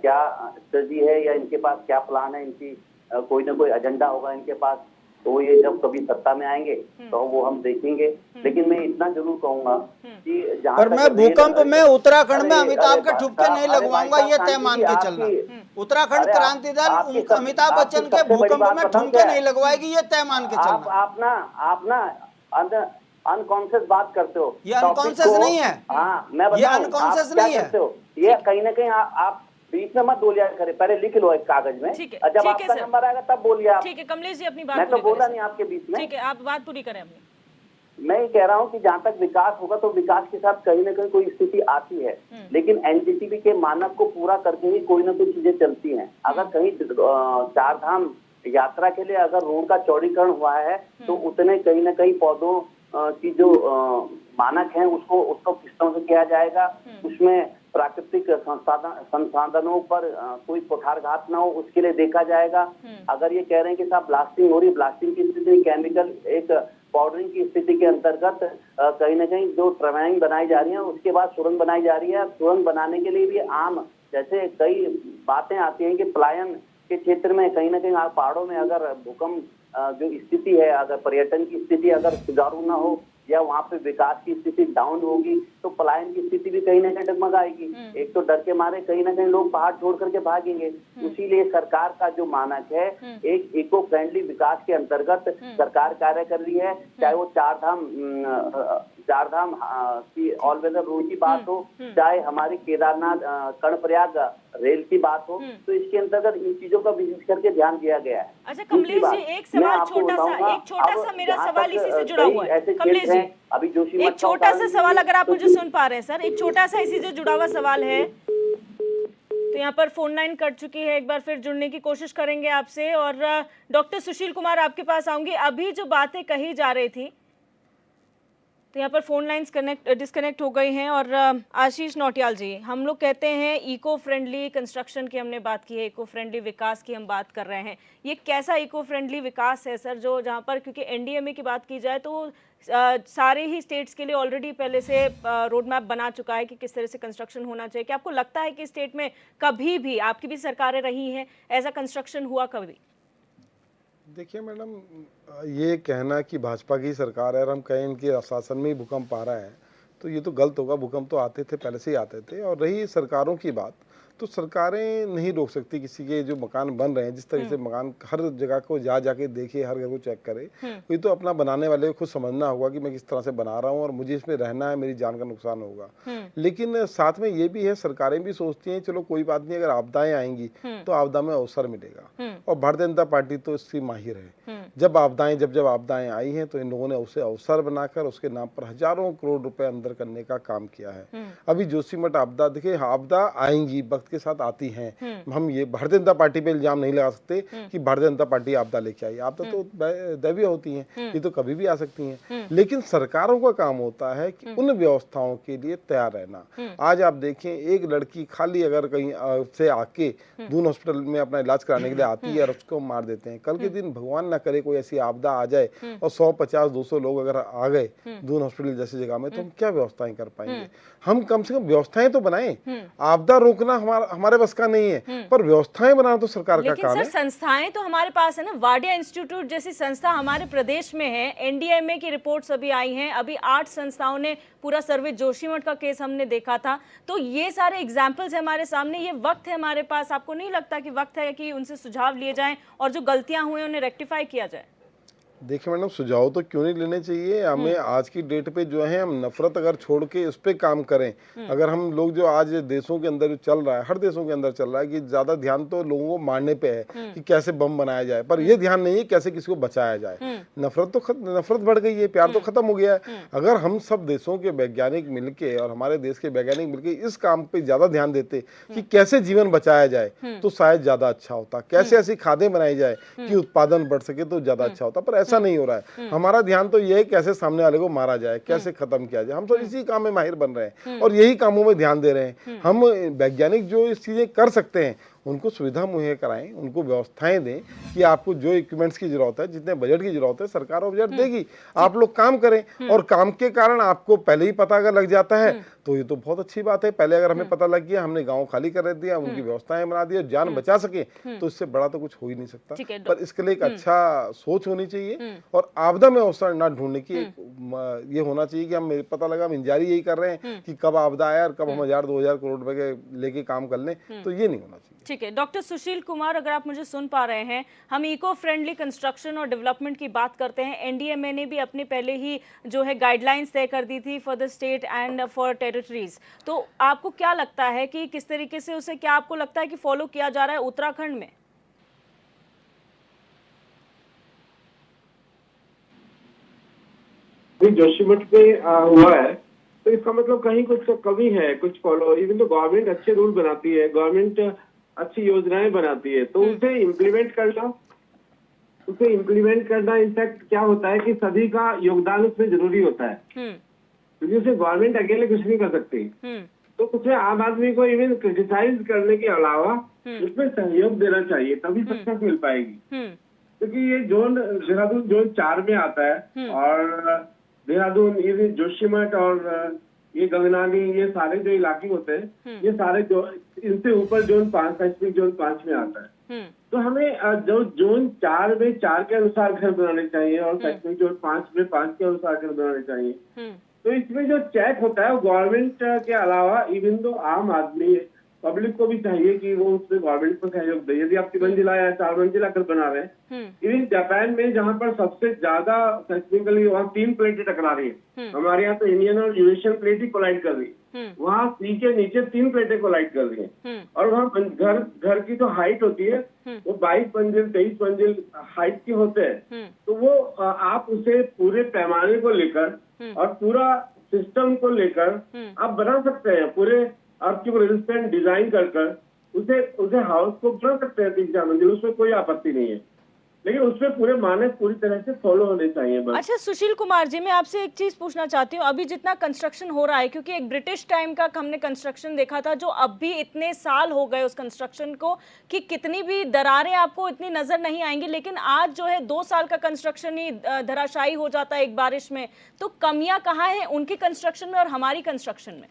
क्या स्ट्रेटजी है या इनके पास क्या प्लान है, इनकी कोई ना कोई एजेंडा होगा इनके पास, तो ये जब कभी सत्ता में आएंगे तो वो हम देखेंगे। लेकिन मैं इतना जरूर कहूंगा कि जहां पर मैं भूकंप में उत्तराखंड में अमिताभ के ठुमके नहीं लगवाऊंगा, ये तय मान के चलना। उत्तराखंड क्रांति दल अमिताभ बच्चन के भूकंप में ठुमके नहीं लगवाएगी, ये तय मान के चलना। आप ना अनकॉन्शियस बात करते हो। ये अनकॉन्शियस नहीं है। हाँ मैं ये अनकॉन्शियस नहीं है। ये कहीं ना कहीं आप बीच में मत बोलिया करे, पहले लिख लो एक कागज में, जब आपका नंबर आएगा तब बोलिए आप। ठीक है कमलेश जी अपनी बात मैं तो बोला नहीं आपके बीच में। ठीक है आप बात पूरी करें अपनी। मैं ये कह रहा हूँ कि जहाँ तक विकास होगा तो विकास के साथ कहीं ना कहीं कोई स्थिति आती है, लेकिन एनजीटीबी के मानक को पूरा करके ही कोई ना कोई चीजें चलती हैं। अगर कहीं चार धाम यात्रा के लिए अगर रोड का चौड़ीकरण हुआ है तो उतने कहीं ना कहीं पौधों की जो मानक है उसको किस तरह से किया जाएगा, उसमें प्राकृतिक संसाधनों पर कोई कुठारघात ना हो उसके लिए देखा जाएगा। अगर ये कह रहे हैं कि साहब ब्लास्टिंग हो रही, ब्लास्टिंग की स्थिति केमिकल एक पाउडरिंग की स्थिति के अंतर्गत कहीं ना कहीं जो टर्बाइन बनाई जा रही है उसके बाद सुरंग बनाई जा रही है। सुरंग बनाने के लिए भी आम जैसे कई बातें आती हैं कि पलायन के क्षेत्र में कहीं ना कहीं पहाड़ों में अगर भूकंप जो स्थिति है, अगर पर्यटन की स्थिति अगर सुचारू ना हो या वहाँ पे विकास की स्थिति डाउन होगी तो पलायन की स्थिति भी कहीं ना कहीं डगमगाएगी। एक तो डर के मारे कहीं ना कहीं लोग पहाड़ छोड़ करके भागेंगे। इसीलिए सरकार का जो मानक है एक इको फ्रेंडली विकास के अंतर्गत सरकार कार्य कर रही है। चाहे वो चार धाम की ऑल वेदर रोड की बात हो, चाहे हमारी केदारनाथ कर्णप्रयाग रेल की बात हो, तो इसके अंतर्गत इन चीजों का विशेष करके ध्यान दिया गया है। अच्छा कमलेश जी एक सवाल छोटा सा मेरा सवाल इसी से जुड़ा हुआ है। कमलेश जी अभी जोशी एक छोटा सा सवाल अगर आप मुझे सुन पा रहे हैं सर, एक छोटा सा इसी से जुड़ा हुआ सवाल है। तो यहाँ पर फोन लाइन कट चुकी है, एक बार फिर जुड़ने की कोशिश करेंगे आपसे। और डॉक्टर सुशील कुमार आपके पास आऊंगी। अभी जो बातें कही जा रही थी तो यहाँ पर फोन लाइंस डिस्कनेक्ट हो गई हैं। और आशीष नौटियाल जी, हम लोग कहते हैं इको फ्रेंडली कंस्ट्रक्शन की हमने बात की है, इको फ्रेंडली विकास की हम बात कर रहे हैं। ये कैसा इको फ्रेंडली विकास है सर जो जहाँ पर, क्योंकि एनडीएमए की बात की जाए तो सारे ही स्टेट्स के लिए ऑलरेडी पहले से रोड मैप बना चुका है कि किस तरह से कंस्ट्रक्शन होना चाहिए। क्या आपको लगता है कि स्टेट में कभी भी, आपकी भी सरकारें रही हैं, ऐसा कंस्ट्रक्शन हुआ कभी? देखिए मैडम, ये कहना कि भाजपा की सरकार है और हम कहें इनके शासन में ही भूकंप आ रहा है तो ये तो गलत होगा। भूकंप तो आते थे, पहले से ही आते थे। और रही सरकारों की बात, तो सरकारें नहीं रोक सकती किसी के जो मकान बन रहे हैं। जिस तरह से मकान हर जगह को जाके देखे, हर घर को चेक करे, ये तो अपना बनाने वाले को खुद समझना होगा कि मैं किस तरह से बना रहा हूँ और मुझे इसमें रहना है, मेरी जान का नुकसान होगा। लेकिन साथ में ये भी है, सरकारें भी सोचती हैं चलो कोई बात नहीं, अगर आपदाएं आएंगी तो आपदा में अवसर मिलेगा। और भारतीय जनता पार्टी तो इसकी माहिर है। जब आपदाएं आई हैं तो इन लोगों ने उसे अवसर बनाकर उसके नाम पर हजारों करोड़ रुपए अंदर करने का काम किया है। अभी जोशीमठ आपदा, देखिए आपदा आएंगी, वक्त के साथ आती हैं। हम ये भारतीय जनता पार्टी पे इल्जाम नहीं लगा सकते कि भारतीय जनता पार्टी आपदा लेके आई। आपदा तो दैवीय होती हैं, ये तो कभी भी आ सकती हैं। लेकिन सरकारों का काम होता है कि उन व्यवस्थाओं के लिए तैयार रहना। आज आप देखें, एक लड़की खाली अगर कहीं से आके दून हॉस्पिटल में अपना इलाज कराने के लिए आती है और उसको मार देते हैं। कल के दिन भगवान ना करे कोई ऐसी आपदा आ जाए और 150-200 लोग अगर आ गए दून हॉस्पिटल जैसी जगह में, तो हम क्या व्यवस्थाएं कर पाएंगे? हम कम से कम व्यवस्थाएं तो बनाएं। आपदा रोकना हमारे बस का नहीं है, पर व्यवस्थाएं बनाना तो सरकार का काम है। लेकिन सर संस्थाएं तो हमारे पास है ना, वाडिया इंस्टीट्यूट जैसी संस्था हमारे प्रदेश में है। एनडीएमए की रिपोर्ट्स अभी आई हैं, अभी 8 संस्थाओं ने पूरा सर्वे, जोशीमठ का केस हमने देखा था। तो ये सारे एग्जाम्पल्स है हमारे सामने, ये वक्त है हमारे पास। आपको नहीं लगता कि वक्त है कि उनसे सुझाव लिए जाएं और जो गलतियां हुई उन्हें रेक्टिफाई किया जाए? देखिए मैडम, सुझाव तो क्यों नहीं लेने चाहिए हमें। आज की डेट पे जो है, हम नफरत अगर छोड़ के इस पे काम करें, अगर हम लोग जो आज देशों के अंदर जो चल रहा है, हर देशों के अंदर चल रहा है कि ज्यादा ध्यान तो लोगों को मारने पे है कि कैसे बम बनाया जाए, पर ये ध्यान नहीं है कैसे किसी को बचाया जाए। नफरत बढ़ गई है, प्यार तो खत्म हो गया है। अगर हम सब देशों के वैज्ञानिक मिलके और हमारे देश के वैज्ञानिक मिलके इस काम पे ज्यादा ध्यान देते कि कैसे जीवन बचाया जाए, तो शायद ज्यादा अच्छा होता। कैसे ऐसी खादें बनाई जाए कि उत्पादन बढ़ सके तो ज्यादा अच्छा होता, पर ऐसा नहीं हो रहा है। हमारा ध्यान तो ये है कैसे सामने वाले को मारा जाए, कैसे खत्म किया जाए। हम तो इसी काम में माहिर बन रहे हैं और यही कामों में ध्यान दे रहे हैं। हम वैज्ञानिक जो इस चीजें कर सकते हैं उनको सुविधा मुहैया कराएं, उनको व्यवस्थाएं दें कि आपको जो इक्विपमेंट्स की जरूरत है, जितने बजट की जरूरत है, सरकार वो बजट देगी। आप लोग काम करें और काम के कारण आपको पहले ही पता अगर लग जाता है तो ये तो बहुत अच्छी बात है। पहले अगर हमें पता लग गया, हमने गांव खाली कर दिया, उनकी व्यवस्थाएं बना दी और जान बचा सके, तो इससे बड़ा तो कुछ हो ही नहीं सकता। पर इसके लिए एक अच्छा सोच होनी चाहिए और आपदा में अवसर ना ढूंढने की ये होना चाहिए कि हम पता लगा हम इंतजार यही कर रहे हैं कि कब आपदा आया और कब हम 1000-2000 करोड़ रुपए के लेके काम कर लें, तो ये नहीं होना चाहिए। ठीक है डॉक्टर सुशील कुमार, अगर आप मुझे सुन पा रहे हैं, हम इको फ्रेंडली कंस्ट्रक्शन और डेवलपमेंट की बात करते हैं। एनडीएमए ने भी अपने पहले ही जो है गाइडलाइंस तय कर दी थी for the state and for territories. तो आपको क्या लगता है कि किस तरीके से उसे, क्या आपको लगता है कि फॉलो किया जा रहा है उत्तराखंड में? जोशीमठ पे हुआ है, तो इसका मतलब कहीं कुछ तो कमी है, कुछ फॉलो। इवन तो गवर्नमेंट अच्छे रूल बनाती है, गवर्नमेंट अच्छी योजनाएं बनाती है, तो उसे इम्प्लीमेंट करना इनफैक्ट क्या होता है कि सभी का योगदान उसमें जरूरी होता है, क्योंकि उसे गवर्नमेंट अकेले कुछ नहीं कर सकती। तो उसमें आम आदमी को इवन क्रिटिसाइज करने के अलावा उसमें सहयोग देना चाहिए, तभी सक्सेस मिल पाएगी। क्योंकि ये जोन देहरादून जोन 4 में आता है और देहरादून, ये जोशीमठ और ये गगनानी, ये सारे जो इलाके होते हैं, ये सारे जो इनसे ऊपर जोन 5, सेस्मिक जोन 5 में आता है। तो हमें जो जोन 4 में 4 के अनुसार घर बनाने चाहिए और सेस्मिक जोन 5 में 5 के अनुसार घर बनाने चाहिए। तो इसमें जो चेक होता है वो गवर्नमेंट के अलावा इवन तो आम आदमी, पब्लिक को भी चाहिए कि वो उसमें गवर्नमेंट को सहयोग दे। यदि आप 3 मंजिला या 4 मंजिला घर बना रहे हैं, इवन जापान में जहाँ पर सबसे ज्यादा सेस्मिकली वहाँ 3 प्लेटें टकरा रही है, हमारे यहाँ तो इंडियन और यूरेशियन प्लेट ही कोलाइड कर रही है, वहाँ सी के नीचे 3 प्लेटें कोलाइड कर रही है। और वहाँ घर की जो हाइट होती है वो 22 मंजिल 23 मंजिल हाइट के होते हैं। तो वो आप उसे पूरे पैमाने को लेकर और पूरा सिस्टम को लेकर आप बना सकते हैं, पूरे आपकी रेजिस्टेंट डिजाइन कर उसे हाउस को बना सकते हैं 3-4 मंजिल, उसमें कोई आपत्ति नहीं है, लेकिन उसमें पूरे मानक पूरी तरह से फॉलो होने चाहिए बस। अच्छा सुशील कुमार जी, मैं आपसे एक चीज पूछना चाहती हूँ, अभी जितना कंस्ट्रक्शन हो रहा है, क्योंकि एक ब्रिटिश टाइम का हमने कंस्ट्रक्शन देखा था, जो अब भी इतने साल हो गए उस कंस्ट्रक्शन को कि कितनी भी दरारें आपको इतनी नजर नहीं आएंगी, लेकिन आज जो है 2 साल का कंस्ट्रक्शन ही धराशायी हो जाता है एक बारिश में। तो कमियां कहाँ हैं उनके कंस्ट्रक्शन में और हमारी कंस्ट्रक्शन में?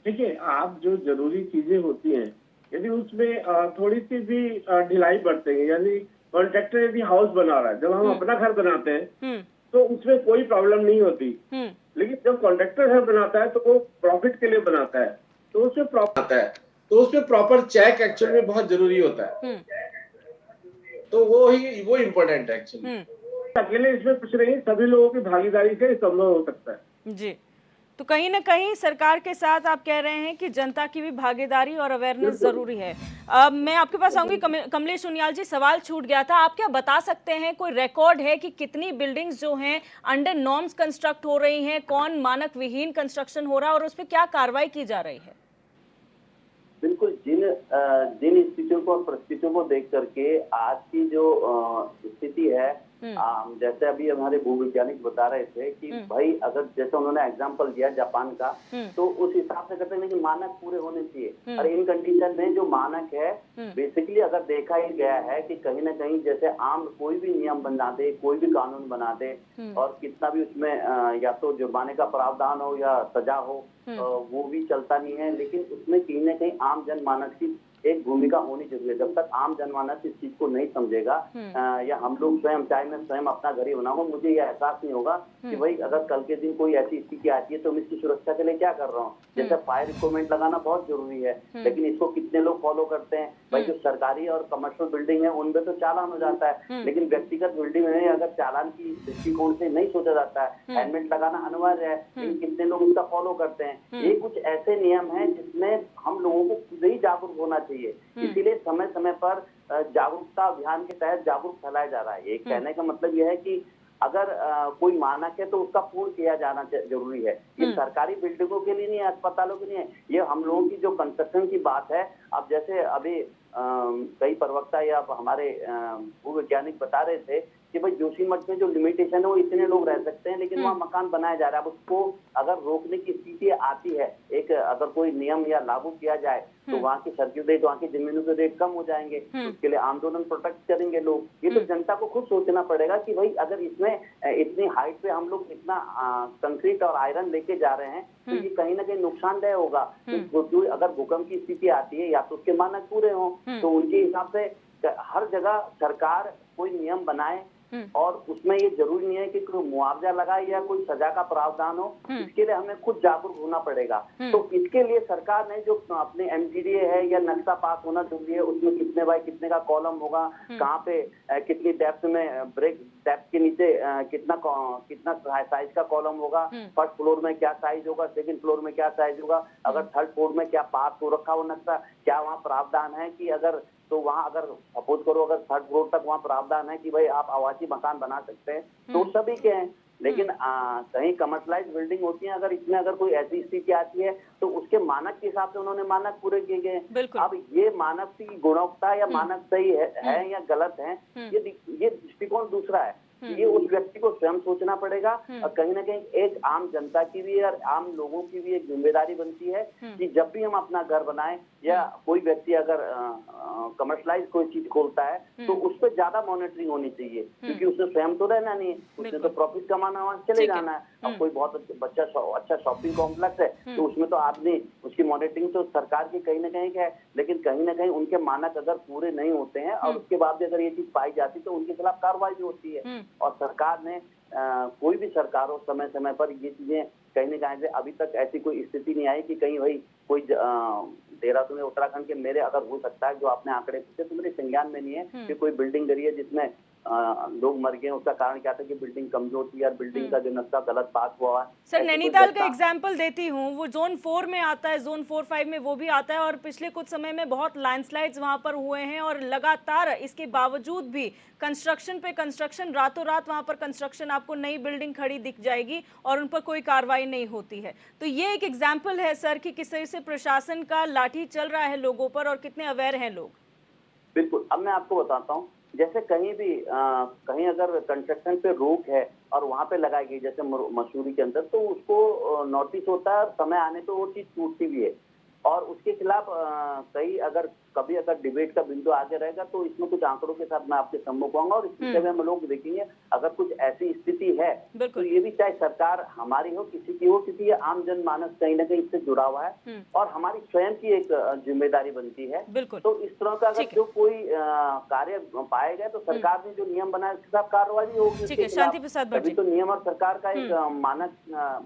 देखिए, आप जो जरूरी चीजें होती हैं, यदि उसमें थोड़ी सी भी ढिलाई बरते हैं, यानी कॉन्ट्रैक्टर यदि हाउस बना रहा है, जब हम अपना घर बनाते हैं तो उसमें कोई प्रॉब्लम नहीं होती, लेकिन जब कॉन्ट्रैक्टर घर बनाता है तो वो प्रॉफिट के लिए बनाता है, तो उसमें प्रॉपर चेक एक्चुअल में बहुत जरूरी होता है। तो वो इम्पोर्टेंट है एक्चुअली। अकेले इसमें कुछ नहीं, सभी लोगों की भागीदारी से संभव हो सकता है जी। तो कहीं ना कहीं सरकार के साथ आप कह रहे हैं कि जनता की भी भागीदारी और अवेयरनेस जरूरी है। मैं आपके पास आऊंगी कमलेश उनियाल जी, सवाल छूट गया था, आप क्या बता सकते हैं, कोई रिकॉर्ड है कि कितनी बिल्डिंग्स जो हैं अंडर नॉर्म्स कंस्ट्रक्ट हो रही हैं, कौन मानक विहीन कंस्ट्रक्शन हो रहा है और उस पर क्या कार्रवाई की जा रही है? बिल्कुल, जिन स्थितियों को और परिस्थितियों को देख करके आज की जो स्थिति है, जैसे अभी हमारे भूवैज्ञानिक बता रहे थे कि भाई अगर जैसे उन्होंने एग्जांपल दिया जापान का, तो उस हिसाब से कहते हैं कि मानक पूरे होने चाहिए। और इन कंडीशन में जो मानक है बेसिकली अगर देखा ही गया है कि कहीं ना कहीं जैसे आम कोई भी नियम बना दे, कोई भी कानून बना दे और कितना भी उसमें या तो जुर्माने का प्रावधान हो या सजा हो, वो भी चलता नहीं है, लेकिन उसमें कहीं ना कहीं आम जनमानस की एक भूमिका होनी जरूरी है। जब तक आम जनमानस इस चीज को नहीं समझेगा या हम लोग स्वयं, चाहे मैं स्वयं अपना घर ही बनाऊंगा, मुझे यह एहसास नहीं होगा कि भाई अगर कल के दिन कोई ऐसी स्थिति आती है तो मैं इसकी सुरक्षा के लिए क्या कर रहा हूँ। जैसे फायर इक्विपमेंट लगाना बहुत जरूरी है, लेकिन इसको कितने लोग फॉलो करते हैं। भाई जो सरकारी और कमर्शियल बिल्डिंग है उनमें तो चालान हो जाता है, लेकिन व्यक्तिगत बिल्डिंग में अगर चालान की दृष्टिकोण से नहीं सोचा जाता है, हेलमेट लगाना अनिवार्य है, लेकिन कितने लोग उसका फॉलो करते हैं। ये कुछ ऐसे नियम हैं जिसमें हम लोगों को खुद ही जागरूक होना चाहिए। इसीलिए समय समय पर जागरूकता अभियान के तहत जागरूक फैलाया जा रहा है। एक कहने का मतलब यह है कि अगर कोई मानक है तो उसका पूर्ण किया जाना जरूरी है। ये सरकारी बिल्डिंगों के लिए नहीं है, अस्पतालों के लिए है, ये हम लोगों की जो कंस्ट्रक्शन की बात है। अब जैसे अभी कई प्रवक्ता या हमारे भूवैज्ञानिक बता रहे थे कि भाई जोशीमठ में जो लिमिटेशन है वो इतने लोग रह सकते हैं, लेकिन वहाँ मकान बनाया जा रहा है। अब उसको अगर रोकने की स्थिति आती है, एक अगर कोई नियम या लागू किया जाए तो वहाँ की सर्किट रेट, वहाँ की जमीनों के रेट कम हो जाएंगे। उसके लिए आंदोलन प्रोटेक्ट करेंगे लोग। ये तो जनता को खुद सोचना पड़ेगा कि भाई अगर इसमें इतनी हाइट पे हम लोग इतना कंक्रीट और आयरन लेके जा रहे हैं तो ये कहीं ना कहीं नुकसानदेह होगा। तो अगर भूकंप की स्थिति आती है या तो उसके मानक पूरे हों, तो उनके हिसाब से हर जगह सरकार कोई नियम बनाए और उसमें ये जरूरी नहीं है कि कोई मुआवजा लगाए या कोई सजा का प्रावधान हो। इसके लिए हमें खुद जागरूक होना पड़ेगा। तो इसके लिए सरकार ने जो अपने MGDA है या नक्शा पास होना जरूरी है, उसमें कितने बाय कितने का कॉलम होगा, कहाँ पे कितनी डेप्थ में ब्रेक, डेप्थ के नीचे कितना साइज का कॉलम होगा, फर्स्ट फ्लोर में क्या साइज होगा, सेकंड फ्लोर में क्या साइज होगा, अगर थर्ड फ्लोर में क्या पास हो रखा हो नक्शा, क्या वहाँ प्रावधान है कि अगर तो वहाँ अगर सपोज करो अगर थर्ड फ्लोर तक वहाँ प्रावधान है कि भाई आप आवासीय मकान बना सकते हैं तो सभी के हैं। लेकिन कहीं कमर्शलाइज बिल्डिंग होती है, अगर इसमें अगर कोई ऐसी स्थिति आती है तो उसके मानक के हिसाब से उन्होंने मानक पूरे किए गए। अब ये मानक की गुणवत्ता या मानक सही है या गलत है, ये दृष्टिकोण दूसरा है। ये उस व्यक्ति को स्वयं सोचना पड़ेगा और कहीं ना कहीं एक आम जनता की भी और आम लोगों की भी एक जिम्मेदारी बनती है कि जब भी हम अपना घर बनाएं या कोई व्यक्ति अगर कमर्शलाइज कोई चीज खोलता है तो उस पर ज्यादा मॉनिटरिंग होनी चाहिए, क्योंकि उसने स्वयं तो रहना नहीं है, उसने तो प्रॉफिट कमाना वहां चले जाना है। अब कोई बहुत अच्छा शॉपिंग कॉम्प्लेक्स है तो उसमें तो आदमी उसकी मॉनिटरिंग तो सरकार की कहीं ना कहीं है, लेकिन कहीं ना कहीं उनके मानक अगर पूरे नहीं होते हैं और उसके बाद भी अगर ये चीज पाई जाती तो उनके खिलाफ कार्रवाई भी होती है। और सरकार ने कोई भी सरकार हो समय समय पर ये चीजें कहीं ना कहीं से अभी तक ऐसी कोई स्थिति नहीं आई कि कहीं भाई कोई देहरादून या उत्तराखंड के मेरे अगर हो सकता है जो आपने आंकड़े पूछे तो मेरे संज्ञान में नहीं है कि कोई बिल्डिंग गिरी है जिसमें लोग मर गए। उसका कारण क्या था कि बिल्डिंग कमजोर थी या बिल्डिंग का जो नक्शा गलत पास हुआ है। सर नैनीताल का एग्जांपल देती हूँ, वो जोन 4 में आता है, जोन 4-5 में वो भी आता है और पिछले कुछ समय में बहुत लैंडस्लाइड्स वहां पर हुए हैं और लगातार इसके बावजूद भी कंस्ट्रक्शन पे कंस्ट्रक्शन, रातों रात वहां पर कंस्ट्रक्शन, आपको नई बिल्डिंग खड़ी दिख जाएगी और उन पर कोई कार्रवाई नहीं होती है। तो ये एक एग्जाम्पल है सर कि किस तरह से प्रशासन का लाठी चल रहा है लोगों पर और कितने अवेयर हैं लोग। बिल्कुल, अब मैं आपको बताता हूँ, जैसे कहीं भी कहीं अगर कंस्ट्रक्शन पे रोक है और वहां पे लगाई गई जैसे मसूरी के अंदर, तो उसको नोटिस होता है और समय आने पे वो चीज टूटती भी है और उसके खिलाफ कई अगर कभी अगर डिबेट का बिंदु आगे रहेगा तो इसमें कुछ आंकड़ों के साथ मैं आपके सम्मुख आऊंगा और इस विषय में हम लोग देखेंगे अगर कुछ ऐसी स्थिति है तो ये भी चाहे सरकार हमारी हो किसी की हो, क्योंकि ये आम जनमानस कहीं ना कहीं इससे जुड़ा हुआ है और हमारी स्वयं की एक जिम्मेदारी बनती है। तो इस तरह का अगर जो कोई कार्य पाए गए तो सरकार ने जो नियम बनाया उसके साथ कार्रवाई होगी। शांति प्रसाद भट्ट जी, तो नियम और सरकार का एक मानक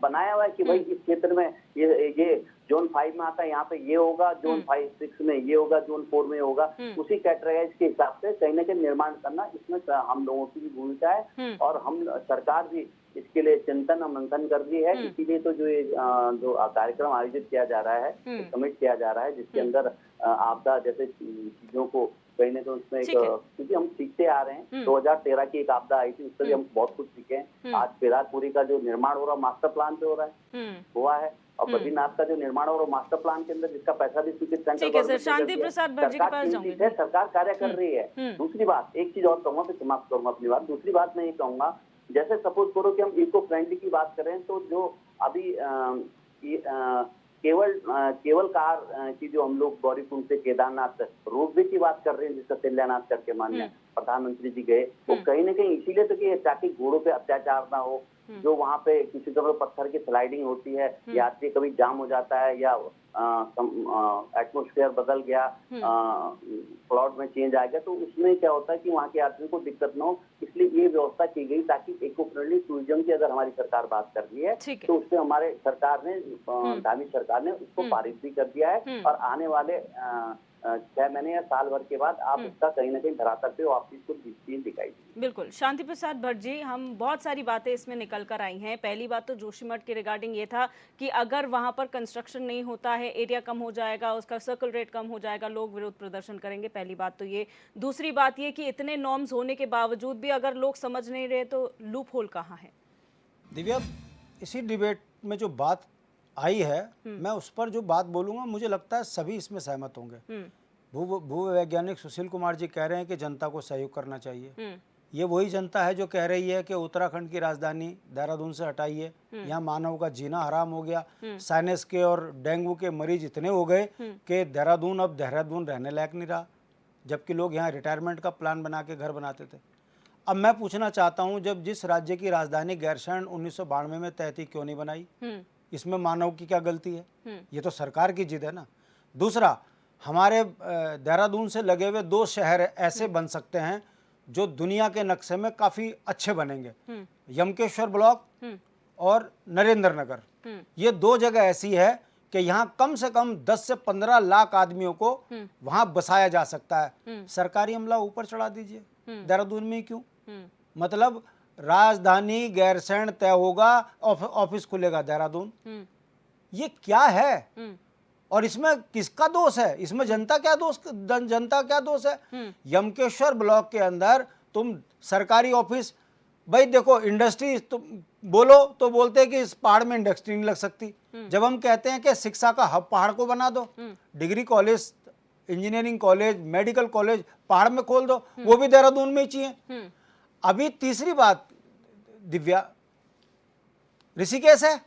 बनाया हुआ है कि भाई इस क्षेत्र में ये जोन 5 में आता है, यहाँ पे ये होगा, जोन 5-6 में ये होगा, जोन 4 में होगा, उसी कैटेगराइज के हिसाब से कहीं ना कहीं निर्माण करना इसमें हम लोगों की भी भूमिका है और हम सरकार भी इसके लिए चिंतन और मंथन कर रही है। इसीलिए तो जो ये जो कार्यक्रम आयोजित किया जा रहा है, समिट किया जा रहा है, जिसके अंदर आपदा जैसे चीजों को कहीं ना कहीं उसमें एक, क्योंकि हम सीखते आ रहे हैं, 2013 की एक आपदा आई थी, उससे भी हम बहुत कुछ सीखे हैं। आज पिरारपुरी का जो निर्माण हो रहा है मास्टर प्लान पे हो रहा है, हुआ है, और बद्रीनाथ का जो निर्माण हो रहा है मास्टर प्लान के अंदर जिसका पैसा भी स्वीकृत सेंट्रल गवर्नमेंट है, सरकार कार्य कर रही है। दूसरी बात, एक चीज और कहूंगा फिर समाप्त करूंगा अपनी बात। दूसरी बात मैं ये कहूंगा, जैसे सपोज करो कि हम इको फ्रेंडली की बात करें तो जो अभी केवल कार की जो हम लोग गौरीकुंड से केदारनाथ रोपवे की बात कर रहे हैं, जिसका शिलान्यास करके माननीय प्रधानमंत्री जी गए, वो कहीं ना कहीं इसीलिए तो कि ताकि घोड़ों पे अत्याचार ना हो, जो वहाँ पे किसी तरह पत्थर की स्लाइडिंग होती है, यात्री कभी जाम हो जाता है या एटमोस्फेयर बदल गया, क्लाउड में चेंज आ गया, तो उसमें क्या होता है कि वहाँ के यात्रियों को दिक्कत ना हो, इसलिए ये व्यवस्था की गई ताकि इको फ्रेंडली टूरिज्म की अगर हमारी सरकार बात कर रही है ठीक है। तो उससे हमारे सरकार ने धामी सरकार ने उसको पारित भी कर दिया है और आने वाले 6 महीने या साल भर के बाद आप उसका कहीं ना कहीं धरातल पे वापस को चीज दिखाई दी। बिल्कुल शांति प्रसाद भट्ट जी, हम बहुत सारी बातें इसमें निकल कर आई हैं। पहली बात तो जोशीमठ के रिगार्डिंग ये था कि अगर वहां पर कंस्ट्रक्शन नहीं होता है, एरिया कम हो जाएगा, उसका सर्कल रेट कम हो जाएगा, लोग विरोध प्रदर्शन करेंगे। पहली बात तो ये। दूसरी बात ये कि इतने नॉर्म्स होने के बावजूद भी अगर लोग समझ नहीं रहे तो लूप होल कहाँ है? दिव्या, इसी डिबेट में जो बात आई है, मैं उस पर जो बात बोलूंगा, मुझे लगता है सभी इसमें सहमत होंगे। भू वैज्ञानिक सुशील कुमार जी कह रहे हैं कि जनता को सहयोग करना चाहिए। ये वही जनता है जो कह रही है कि उत्तराखंड की राजधानी देहरादून से हटाइए, यहाँ मानव का जीना हराम हो गया, साइनस के और डेंगू के मरीज इतने हो गए कि देहरादून अब देहरादून रहने लायक नहीं रहा, जबकि लोग यहाँ रिटायरमेंट का प्लान बना के घर बनाते थे। अब मैं पूछना चाहता हूँ, जब जिस राज्य की राजधानी गैरसैंण 1992 में तय थी, क्यों नहीं बनाई? इसमें मानव की क्या गलती है? ये तो सरकार की जिद है ना। दूसरा, हमारे देहरादून से लगे हुए 2 शहर ऐसे बन सकते हैं जो दुनिया के नक्शे में काफ़ी अच्छे बनेंगे, यमकेश्वर ब्लॉक और नरेंद्र नगर। ये 2 जगह ऐसी है कि यहाँ कम से कम 10 से 15 लाख आदमियों को वहाँ बसाया जा सकता है। सरकारी अमला ऊपर चढ़ा दीजिए, देहरादून में क्यों? मतलब राजधानी गैरसैंण तय होगा, ऑफिस खुलेगा देहरादून। ये क्या है? और इसमें किसका दोष है? इसमें जनता क्या दोष है? यमकेश्वर ब्लॉक के अंदर तुम सरकारी ऑफिस, भाई देखो इंडस्ट्री तुम बोलो तो बोलते हैं कि इस पहाड़ में इंडस्ट्री नहीं लग सकती। जब हम कहते हैं कि शिक्षा का हब पहाड़ को बना दो, degree college, engineering college, medical college पहाड़ में खोल दो, वो भी देहरादून में ही चाहिए। अभी तीसरी बात दिव्या, ऋषिकेश है,